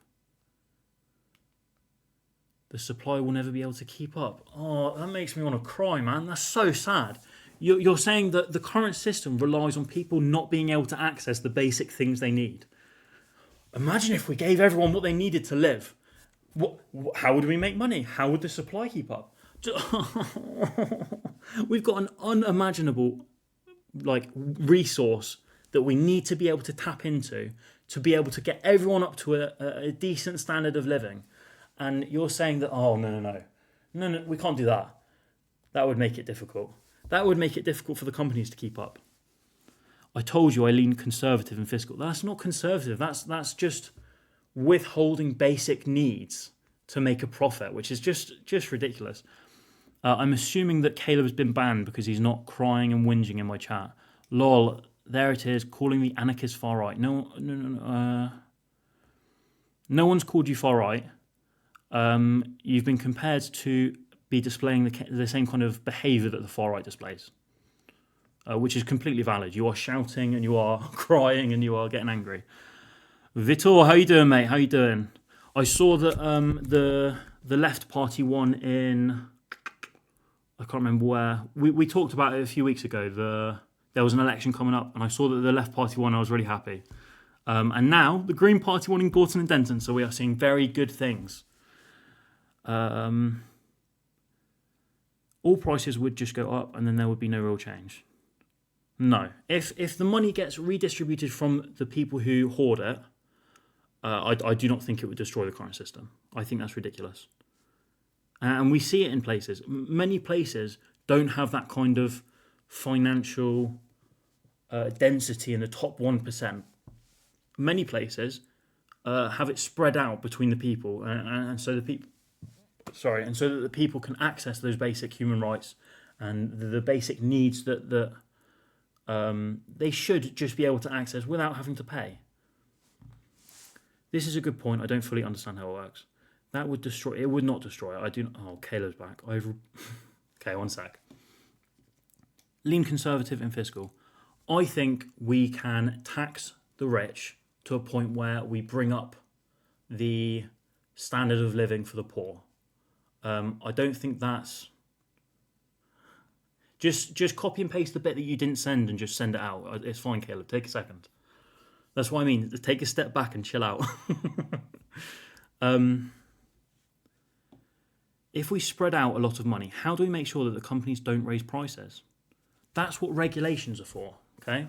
The supply will never be able to keep up. Oh, that makes me want to cry, man. That's so sad. You're saying that the current system relies on people not being able to access the basic things they need. Imagine if we gave everyone what they needed to live. How would we make money? How would the supply keep up? We've got an unimaginable resource that we need to be able to tap into to be able to get everyone up to a decent standard of living. And you're saying that, oh, no, we can't do that. That would make it difficult. That would make it difficult for the companies to keep up. I told you I lean conservative and fiscal. That's not conservative. That's just withholding basic needs to make a profit, which is just ridiculous. I'm assuming that Caleb has been banned because he's not crying and whinging in my chat. Lol, there it is, calling the anarchist far right. No, no one's called you far right. You've been compared to be displaying the same kind of behaviour that the far right displays, which is completely valid. You are shouting and you are crying and you are getting angry. Vitor, how you doing, mate? How you doing? I saw that the left party won in, I can't remember where. We talked about it a few weeks ago. There was an election coming up, and I saw that the left party won. I was really happy. And now the Green Party won in Gorton and Denton, so we are seeing very good things. All prices would just go up, and then there would be no real change. No, if the money gets redistributed from the people who hoard it, I do not think it would destroy the current system. I think that's ridiculous. And we see it in places. Many places don't have that kind of financial density in the top 1%. Many places have it spread out between the people, and so the people, and so that the people can access those basic human rights and the basic needs that they should just be able to access without having to pay. This is a good point. I don't fully understand how it works. That would destroy. It would not destroy it. I do not. Oh, Caleb's back. Okay, one sec. Lean conservative and fiscal. I think we can tax the rich to a point where we bring up the standard of living for the poor. I don't think that's... Just copy and paste the bit that you didn't send and just send it out. It's fine, Caleb. Take a second. That's what I mean. Take a step back and chill out. If we spread out a lot of money, how do we make sure that the companies don't raise prices? That's what regulations are for, okay?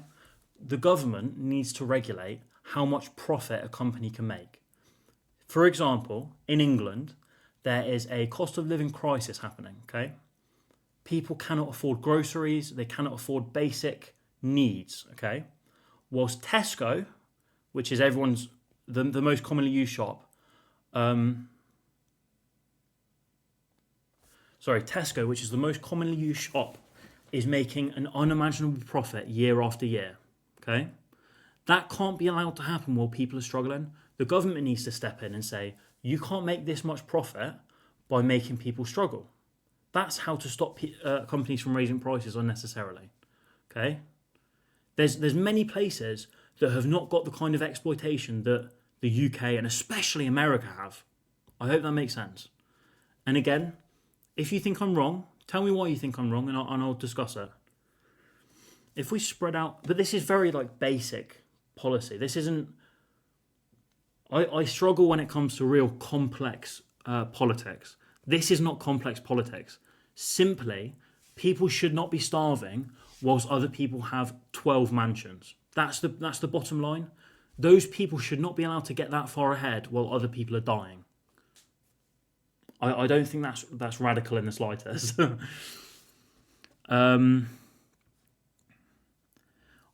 The government needs to regulate how much profit a company can make. For example, in England, there is a cost of living crisis happening, okay? People cannot afford groceries, they cannot afford basic needs, okay? Whilst Tesco, which is everyone's, the most commonly used shop, Tesco, which is the most commonly used shop, is making an unimaginable profit year after year, okay? That can't be allowed to happen while people are struggling. The government needs to step in and say, you can't make this much profit by making people struggle. That's how to stop companies from raising prices unnecessarily, okay? There's many places that have not got the kind of exploitation that the UK and especially America have. I hope that makes sense. And again, if you think I'm wrong, tell me why you think I'm wrong and I'll discuss it. If we spread out... But this is very basic policy. This isn't... I struggle when it comes to real complex politics. This is not complex politics. Simply, people should not be starving whilst other people have 12 mansions. That's the bottom line. Those people should not be allowed to get that far ahead while other people are dying. I don't think that's radical in the slightest.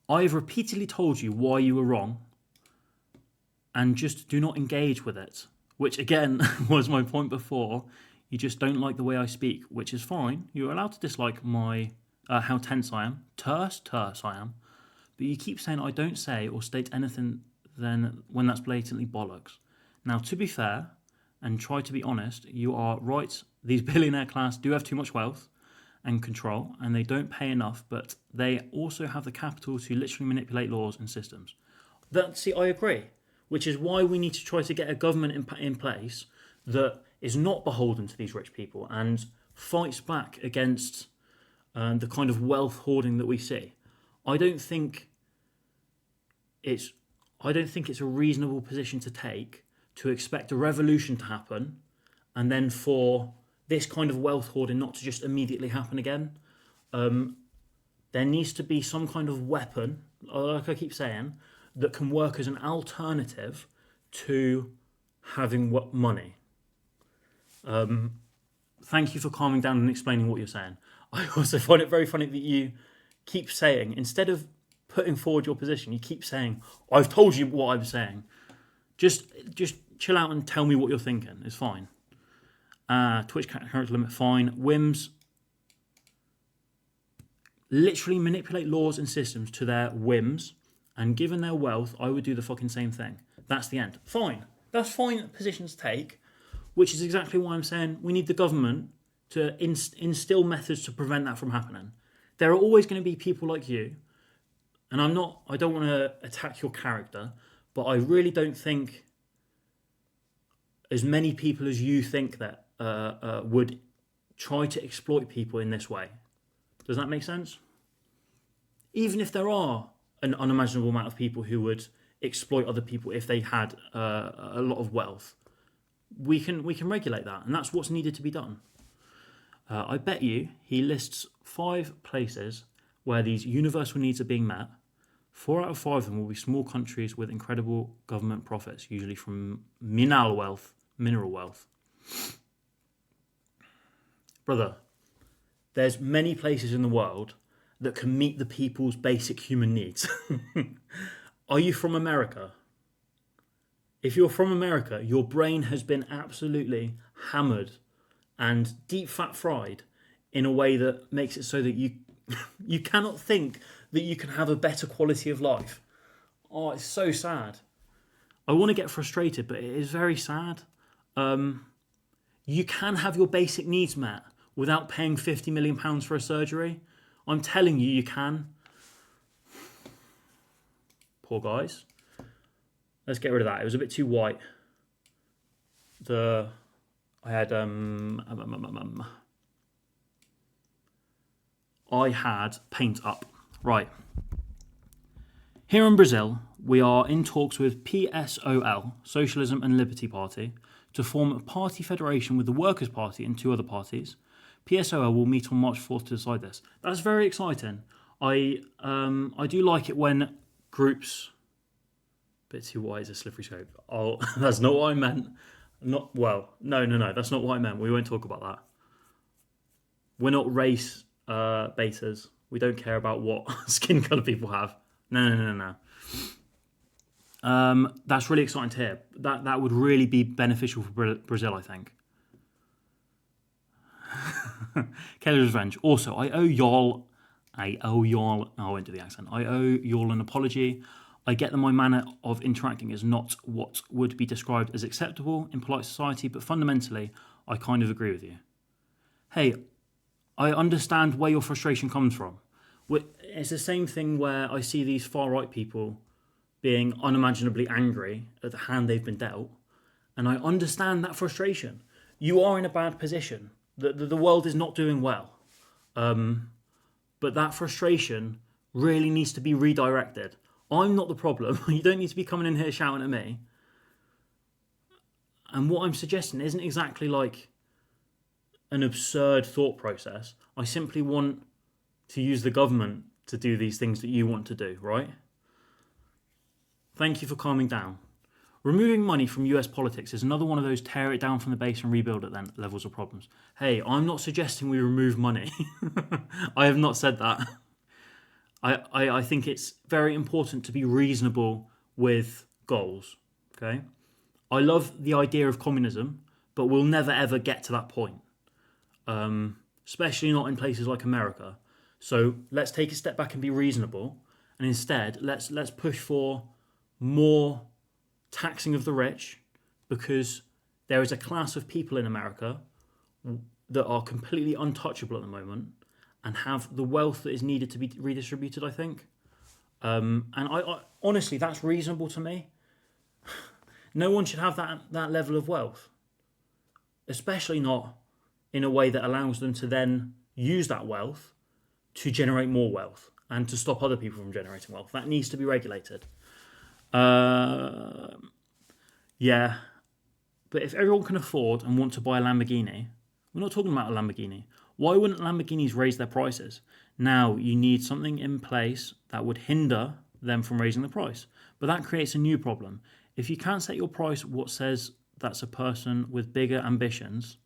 I've repeatedly told you why you were wrong, and just do not engage with it. Which again was my point before. You just don't like the way I speak, which is fine. You're allowed to dislike my how tense I am, terse I am, but you keep saying I don't say or state anything then when that's blatantly bollocks. Now, to be fair, and try to be honest, you are right. These billionaire class do have too much wealth and control, and they don't pay enough, but they also have the capital to literally manipulate laws and systems. See, I agree, which is why we need to try to get a government in place that is not beholden to these rich people and fights back against the kind of wealth hoarding that we see. I don't think it's a reasonable position to take to expect a revolution to happen and then for this kind of wealth hoarding not to just immediately happen again. There needs to be some kind of weapon, like I keep saying, that can work as an alternative to having money. Thank you for calming down and explaining what you're saying. I also find it very funny that you keep saying, instead of putting forward your position. You keep saying, I've told you what I'm saying. Just chill out and tell me what you're thinking. It's fine. Twitch character limit, fine. Whims. Literally manipulate laws and systems to their whims. And given their wealth, I would do the fucking same thing. That's the end. Fine. That's fine positions to take, which is exactly why I'm saying we need the government to instill methods to prevent that from happening. There are always going to be people like you, and I don't want to attack your character, but I really don't think as many people as you think that would try to exploit people in this way. Does that make sense? Even if there are an unimaginable amount of people who would exploit other people if they had a lot of wealth, we can regulate that, and that's what's needed to be done. I bet you he lists 5 places where these universal needs are being met. 4 out of 5 of them will be small countries with incredible government profits, usually from mineral wealth. Brother, there's many places in the world that can meet the people's basic human needs. Are you from America? If you're from America, your brain has been absolutely hammered and deep fat fried in a way that makes it so that you cannot think that you can have a better quality of life. Oh, it's so sad. I want to get frustrated, but it is very sad. You can have your basic needs met without paying £50 million for a surgery. I'm telling you, you can. Poor guys. Let's get rid of that. It was a bit too white. I had paint up. Right. Here in Brazil, we are in talks with PSOL, Socialism and Liberty Party, to form a party federation with the Workers' Party and 2 other parties. PSOL will meet on March 4th to decide this. That's very exciting. I do like it when groups... Bit too wide is a slippery slope. Oh, that's not what I meant. No, that's not what I meant. We won't talk about that. We're not race baiters. We don't care about what skin colour people have. No. That's really exciting to hear. That would really be beneficial for Brazil, I think. Kelly's Revenge. Also, I owe y'all, I won't do the accent. I owe y'all an apology. I get that my manner of interacting is not what would be described as acceptable in polite society, but fundamentally, I kind of agree with you. Hey, I understand where your frustration comes from. It's the same thing where I see these far-right people being unimaginably angry at the hand they've been dealt, and I understand that frustration. You are in a bad position. The world is not doing well. But that frustration really needs to be redirected. I'm not the problem. You don't need to be coming in here shouting at me. And what I'm suggesting isn't exactly like an absurd thought process. I simply want to use the government to do these things that you want to do, right? Thank you for calming down. Removing money from US politics is another one of those tear it down from the base and rebuild it then levels of problems. Hey, I'm not suggesting we remove money. I have not said that. I think it's very important to be reasonable with goals, okay? I love the idea of communism, but we'll never ever get to that point, especially not in places like America. So let's take a step back and be reasonable, and instead let's push for more taxing of the rich, because there is a class of people in America that are completely untouchable at the moment and have the wealth that is needed to be redistributed, I think. And I honestly, that's reasonable to me. No one should have that level of wealth, especially not in a way that allows them to then use that wealth to generate more wealth and to stop other people from generating wealth. That needs to be regulated. Yeah, but if everyone can afford and want to buy a Lamborghini, we're not talking about a Lamborghini. Why wouldn't Lamborghinis raise their prices? Now you need something in place that would hinder them from raising the price. But that creates a new problem. If you can't set your price, what says that's a person with bigger ambitions?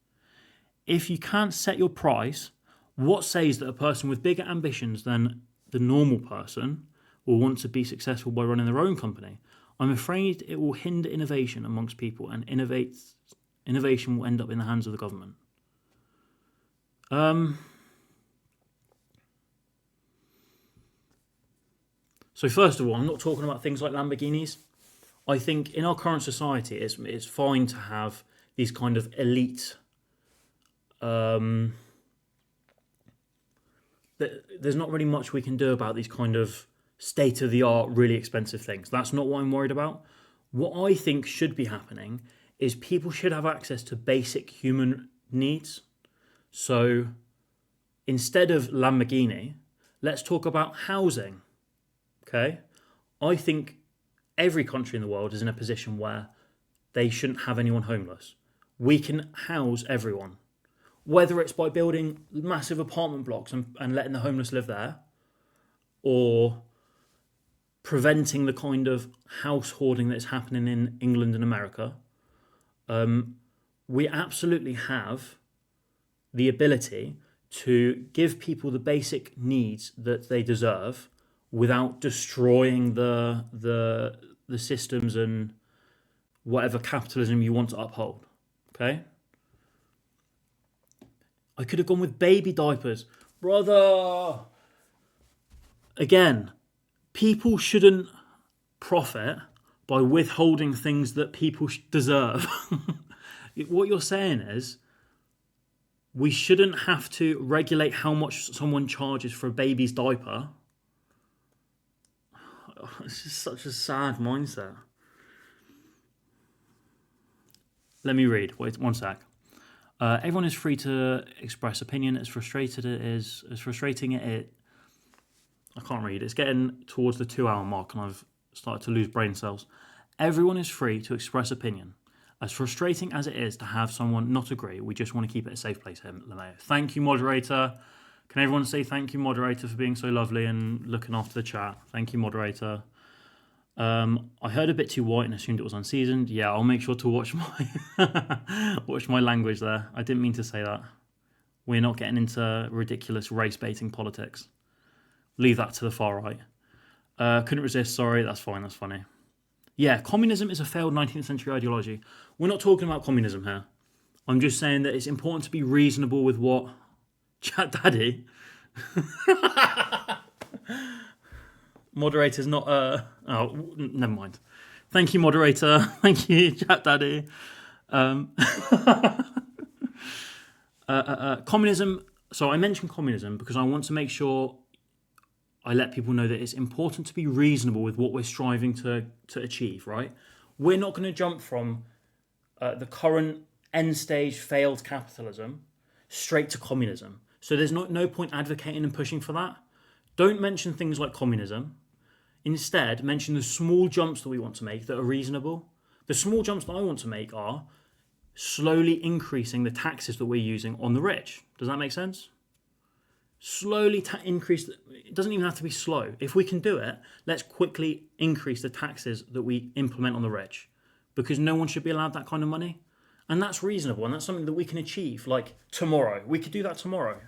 If you can't set your price, what says that a person with bigger ambitions than the normal person will want to be successful by running their own company. I'm afraid it will hinder innovation amongst people, and innovation will end up in the hands of the government. So first of all, I'm not talking about things like Lamborghinis. I think in our current society, it's fine to have these kind of elite. There's not really much we can do about these kind of state-of-the-art, really expensive things. That's not what I'm worried about. What I think should be happening is people should have access to basic human needs. So instead of Lamborghini, let's talk about housing. Okay? I think every country in the world is in a position where they shouldn't have anyone homeless. We can house everyone. Whether it's by building massive apartment blocks and letting the homeless live there, or preventing the kind of house hoarding that's happening in England and America, we absolutely have the ability to give people the basic needs that they deserve without destroying the systems and whatever capitalism you want to uphold. Okay? I could have gone with baby diapers. Brother! Again, people shouldn't profit by withholding things that people deserve. What you're saying is, we shouldn't have to regulate how much someone charges for a baby's diaper. It's just such a sad mindset. Let me read. Wait, one sec. Everyone is free to express opinion. As frustrating it. I can't read. It's getting towards the 2-hour mark, and I've started to lose brain cells. Everyone is free to express opinion. As frustrating as it is to have someone not agree, we just want to keep it a safe place here, LeMayo. Thank you, moderator. Can everyone say thank you, moderator, for being so lovely and looking after the chat? Thank you, moderator. I heard a bit too white and assumed it was unseasoned. Yeah, I'll make sure to watch my watch my language there. I didn't mean to say that. We're not getting into ridiculous race-baiting politics. Leave that to the far right. Couldn't resist, sorry, that's fine, that's funny. Yeah, communism is a failed 19th century ideology. We're not talking about communism here. I'm just saying that it's important to be reasonable with what... Chat Daddy? Moderator's not... Oh, never mind. Thank you, moderator. Thank you, Chat Daddy. Communism... So I mentioned communism because I want to make sure I let people know that it's important to be reasonable with what we're striving to achieve, right? We're not going to jump from the current end stage failed capitalism straight to communism. So there's no point advocating and pushing for that. Don't mention things like communism. Instead, mention the small jumps that we want to make that are reasonable. The small jumps that I want to make are slowly increasing the taxes that we're using on the rich. Does that make sense? Slowly increase. It doesn't even have to be slow. If we can do it, let's quickly increase the taxes that we implement on the rich, because no one should be allowed that kind of money, and that's reasonable, and that's something that we can achieve. Like tomorrow, we could do that tomorrow.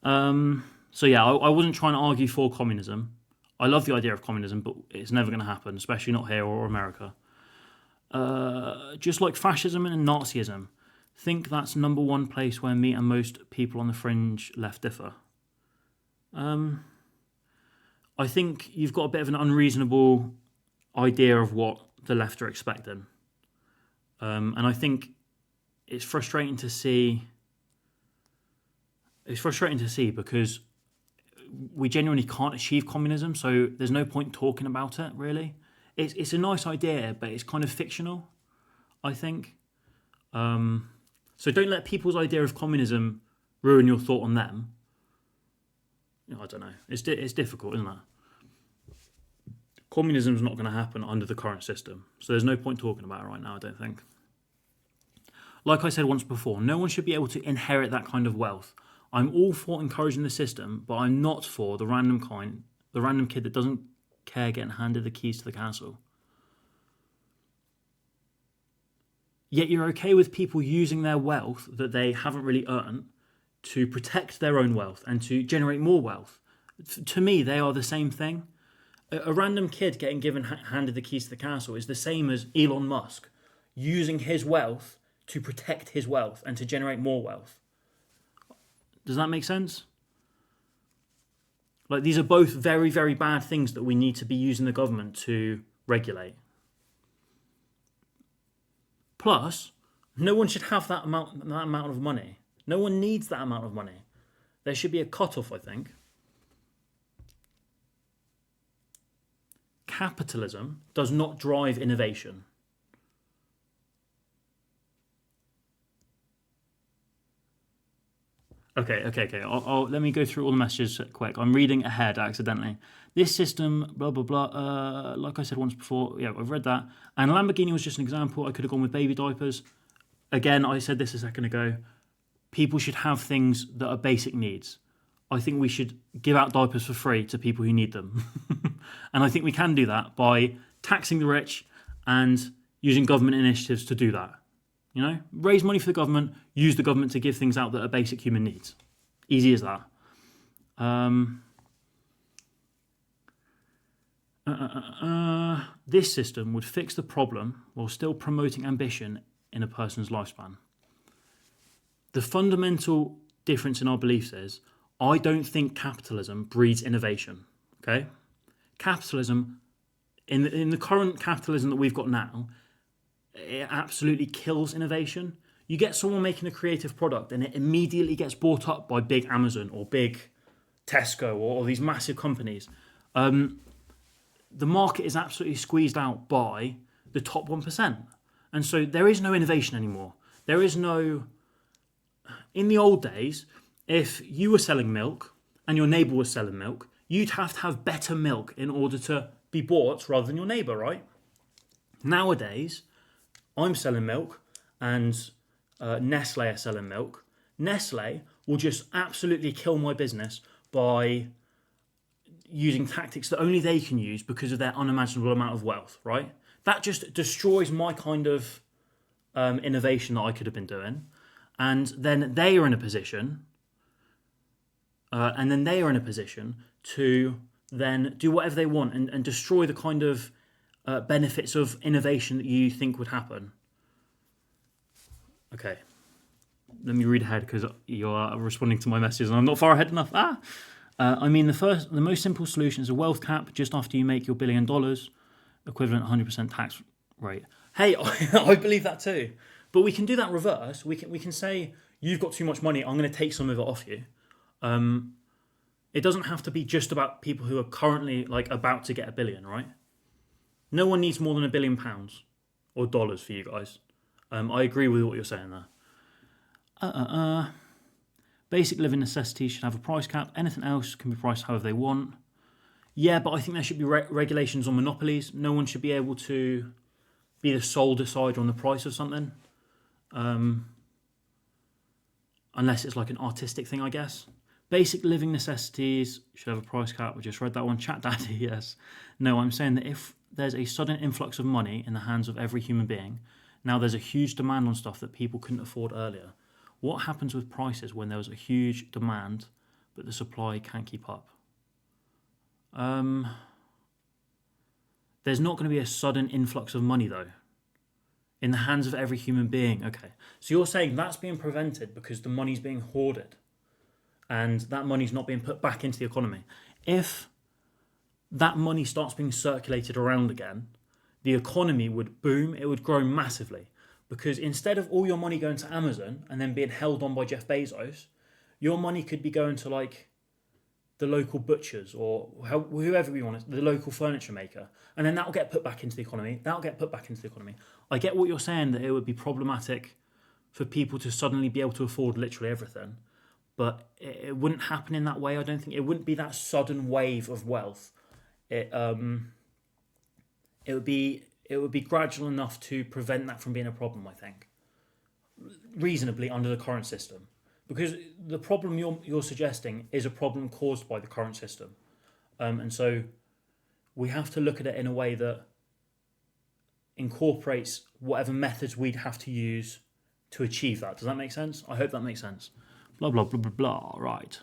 So yeah, I wasn't trying to argue for communism. I love the idea of communism, but it's never going to happen, especially not here or America. Just like fascism and Nazism. Think that's number one place where me and most people on the fringe left differ. I think you've got a bit of an unreasonable idea of what the left are expecting. And I think it's frustrating to see. It's frustrating to see because we genuinely can't achieve communism, so there's no point talking about it, really. It's a nice idea, but it's kind of fictional, I think. So don't let people's idea of communism ruin your thought on them. I don't know. It's difficult, isn't it? Communism's not going to happen under the current system, so there's no point talking about it right now, I don't think. Like I said once before, no one should be able to inherit that kind of wealth. I'm all for encouraging the system, but I'm not for the random kid that doesn't care getting handed the keys to the castle. Yet you're okay with people using their wealth that they haven't really earned to protect their own wealth and to generate more wealth. To me, they are the same thing. A random kid getting handed the keys to the castle is the same as Elon Musk using his wealth to protect his wealth and to generate more wealth. Does that make sense? Like, these are both very, very bad things that we need to be using the government to regulate. Plus, no one should have that amount of money. No one needs that amount of money. There should be a cutoff, I think. Capitalism does not drive innovation. Okay. Let me go through all the messages quick. I'm reading ahead accidentally. This system, blah, blah, blah. Like I said once before, yeah, I've read that. And Lamborghini was just an example. I could have gone with baby diapers. Again, I said this a second ago. People should have things that are basic needs. I think we should give out diapers for free to people who need them. And I think we can do that by taxing the rich and using government initiatives to do that. You know, raise money for the government, use the government to give things out that are basic human needs. Easy as that. This system would fix the problem while still promoting ambition in a person's lifespan. The fundamental difference in our beliefs is, I don't think capitalism breeds innovation. Okay, capitalism, in the current capitalism that we've got now, it absolutely kills innovation. You get someone making a creative product and it immediately gets bought up by big Amazon or big Tesco or these massive companies. The market is absolutely squeezed out by the top 1%. And so there is no innovation anymore. There is no... In the old days, if you were selling milk and your neighbour was selling milk, you'd have to have better milk in order to be bought rather than your neighbour, right? Nowadays, I'm selling milk and Nestle are selling milk. Nestle will just absolutely kill my business by using tactics that only they can use because of their unimaginable amount of wealth, right? That just destroys my kind of innovation that I could have been doing. And then they are in a position, to then do whatever they want and destroy the kind of benefits of innovation that you think would happen. Okay, let me read ahead because you are responding to my messages and I'm not far ahead enough. I mean, the most simple solution is a wealth cap just after you make your $1 billion, equivalent 100% tax rate. Hey, I believe that too. But we can do that reverse. We can say, you've got too much money, I'm going to take some of it off you. It doesn't have to be just about people who are currently about to get $1 billion, right? No one needs more than £1 billion or dollars for you guys. I agree with what you're saying there. Basic living necessities should have a price cap. Anything else can be priced however they want. Yeah, but I think there should be regulations on monopolies. No one should be able to be the sole decider on the price of something. Unless it's like an artistic thing, I guess. Basic living necessities should have a price cap. We just read that one. Chat Daddy, yes. No, I'm saying that if there's a sudden influx of money in the hands of every human being, now there's a huge demand on stuff that people couldn't afford earlier. What happens with prices when there was a huge demand but the supply can't keep up? There's not going to be a sudden influx of money, though, in the hands of every human being. Okay, so you're saying that's being prevented because the money's being hoarded and that money's not being put back into the economy. If that money starts being circulated around again, the economy would boom, it would grow massively. Because instead of all your money going to Amazon and then being held on by Jeff Bezos, your money could be going to the local butchers or whoever you want, the local furniture maker. And then that'll get put back into the economy. I get what you're saying, that it would be problematic for people to suddenly be able to afford literally everything. But it wouldn't happen in that way, I don't think. It wouldn't be that sudden wave of wealth. It would be gradual enough to prevent that from being a problem, I think. Reasonably under the current system. Because the problem you're suggesting is a problem caused by the current system. And so we have to look at it in a way that incorporates whatever methods we'd have to use to achieve that. Does that make sense? I hope that makes sense. Blah, blah, blah, blah, blah. Right.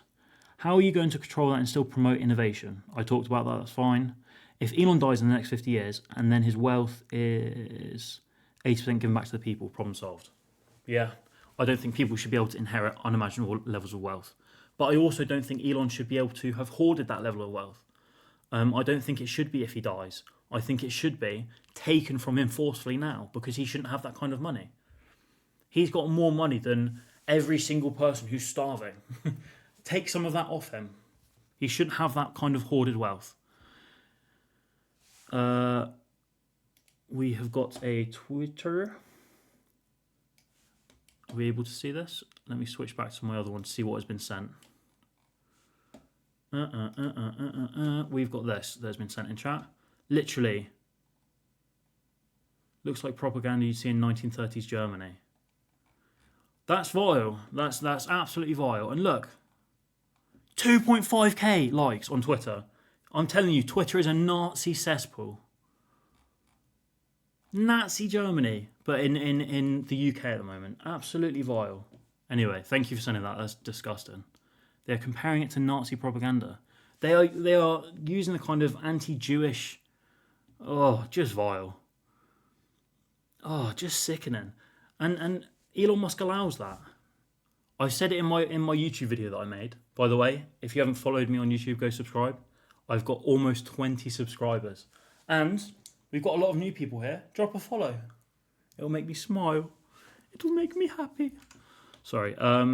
How are you going to control that and still promote innovation? I talked about that, that's fine. If Elon dies in the next 50 years and then his wealth is 80% given back to the people, problem solved. Yeah, I don't think people should be able to inherit unimaginable levels of wealth. But I also don't think Elon should be able to have hoarded that level of wealth. I don't think it should be if he dies. I think it should be taken from him forcefully now because he shouldn't have that kind of money. He's got more money than every single person who's starving. Take some of that off him. He shouldn't have that kind of hoarded wealth. We have got a Twitter. Are we able to see this? Let me switch back to my other one to see what has been sent. We've got this that's been sent in chat. Literally, looks like propaganda you'd see in 1930s Germany. That's vile. That's absolutely vile. And look, 2.5k likes on Twitter. I'm telling you, Twitter is a Nazi cesspool. Nazi Germany, but in the UK at the moment. Absolutely vile. Anyway, thank you for sending that. That's disgusting. They're comparing it to Nazi propaganda. They are using the kind of anti-Jewish, just vile. Just sickening. And Elon Musk allows that. I said it in my YouTube video that I made. By the way, if you haven't followed me on YouTube, go subscribe. I've got almost 20 subscribers. And we've got a lot of new people here. Drop a follow. It'll make me smile. It'll make me happy. Sorry. Let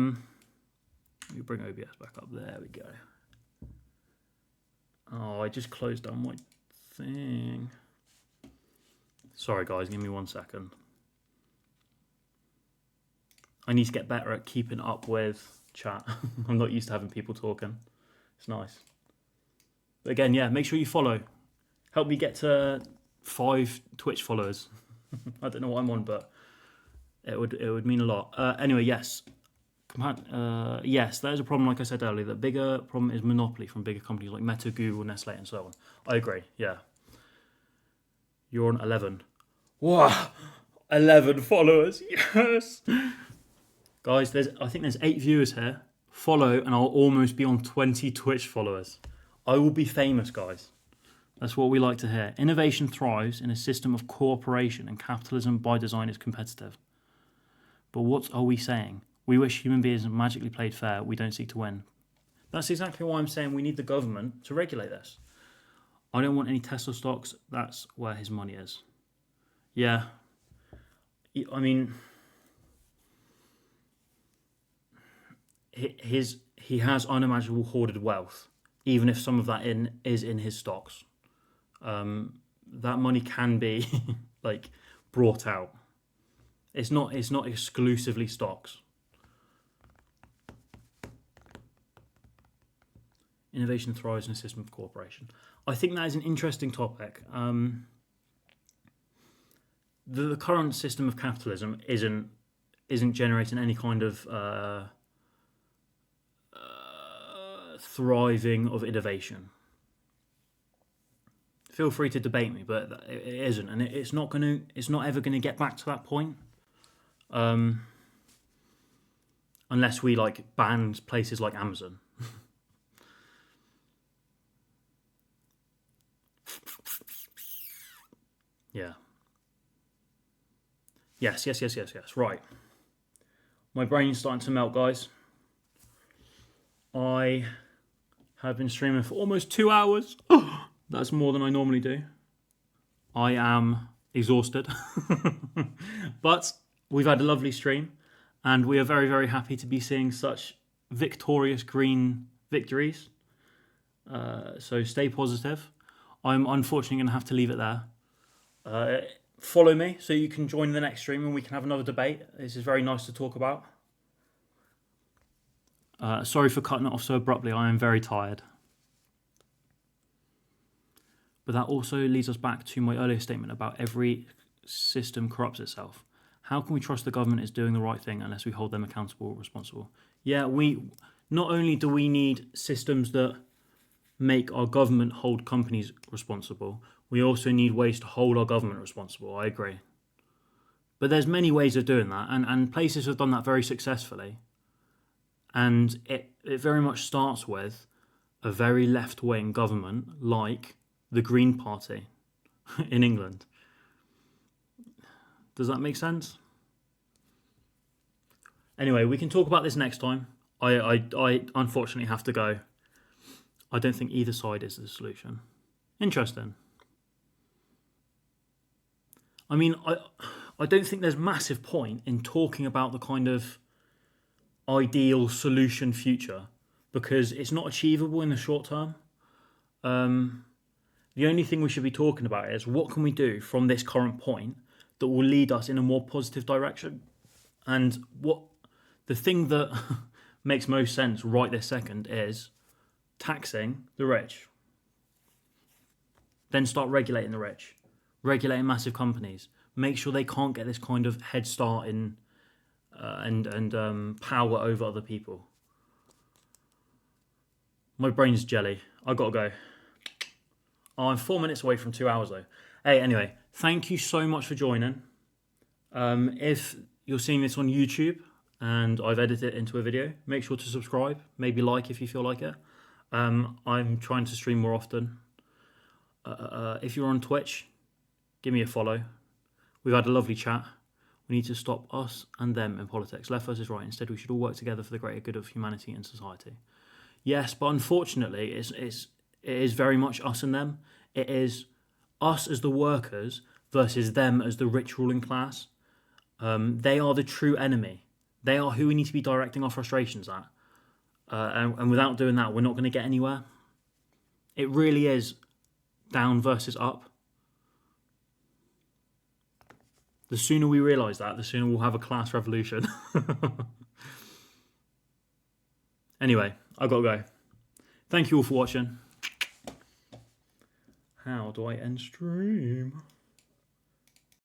me bring OBS back up. There we go. Oh, I just closed down my thing. Sorry, guys. Give me 1 second. I need to get better at keeping up with chat. I'm not used to having people talking. It's nice. But again, yeah, make sure you follow. Help me get to 5 Twitch followers. I don't know what I'm on, but it would mean a lot. Anyway, yes. Yes, that is a problem, like I said earlier. The bigger problem is monopoly from bigger companies like Meta, Google, Nestle, and so on. I agree, yeah. You're on 11. Wow, 11 followers, yes! Guys, I think there's 8 viewers here. Follow, and I'll almost be on 20 Twitch followers. I will be famous, guys. That's what we like to hear. Innovation thrives in a system of cooperation, and capitalism by design is competitive. But what are we saying? We wish human beings magically played fair. We don't seek to win. That's exactly why I'm saying we need the government to regulate this. I don't want any Tesla stocks. That's where his money is. Yeah. I mean, he has unimaginable hoarded wealth, even if some of that is in his stocks. That money can be brought out. It's not exclusively stocks. Innovation thrives in a system of cooperation. I think that is an interesting topic. The current system of capitalism isn't generating any kind of thriving of innovation. Feel free to debate me, but it isn't, and it's not ever gonna get back to that point, unless we ban places like Amazon. Yeah. Yes. Right. My brain's starting to melt, guys. I have been streaming for almost 2 hours. That's more than I normally do. I am exhausted. But we've had a lovely stream, and we are very, very happy to be seeing such victorious green victories. So stay positive. I'm unfortunately going to have to leave it there. Follow me so you can join the next stream and we can have another debate. This is very nice to talk about. Sorry for cutting it off so abruptly. I am very tired. But that also leads us back to my earlier statement about every system corrupts itself. How can we trust the government is doing the right thing unless we hold them accountable or responsible? Yeah, not only do we need systems that make our government hold companies responsible, we also need ways to hold our government responsible. I agree. But there's many ways of doing that, and places have done that very successfully. And it very much starts with a very left-wing government like the Green Party in England. Does that make sense? Anyway, we can talk about this next time. I unfortunately have to go. I don't think either side is the solution. Interesting. I mean, I don't think there's massive point in talking about the kind of ideal solution future because it's not achievable in the short term. The only thing we should be talking about is what can we do from this current point that will lead us in a more positive direction. And what the thing that makes most sense right this second is taxing the rich. Then start regulating the rich, regulating massive companies, make sure they can't get this kind of head start in and power over other people. My brain's jelly. I gotta go. Oh, I'm 4 minutes away from 2 hours though. Hey, anyway, thank you so much for joining. If you're seeing this on YouTube and I've edited it into a video, make sure to subscribe. Maybe like if you feel like it. I'm trying to stream more often. If you're on Twitch, give me a follow. We've had a lovely chat. We need to stop us and them in politics. Left versus right. Instead, we should all work together for the greater good of humanity and society. Yes, but unfortunately, it is very much us and them. It is us as the workers versus them as the rich ruling class. They are the true enemy. They are who we need to be directing our frustrations at. And without doing that, we're not going to get anywhere. It really is down versus up. The sooner we realise that, the sooner we'll have a class revolution. Anyway, I've got to go. Thank you all for watching. How do I end stream?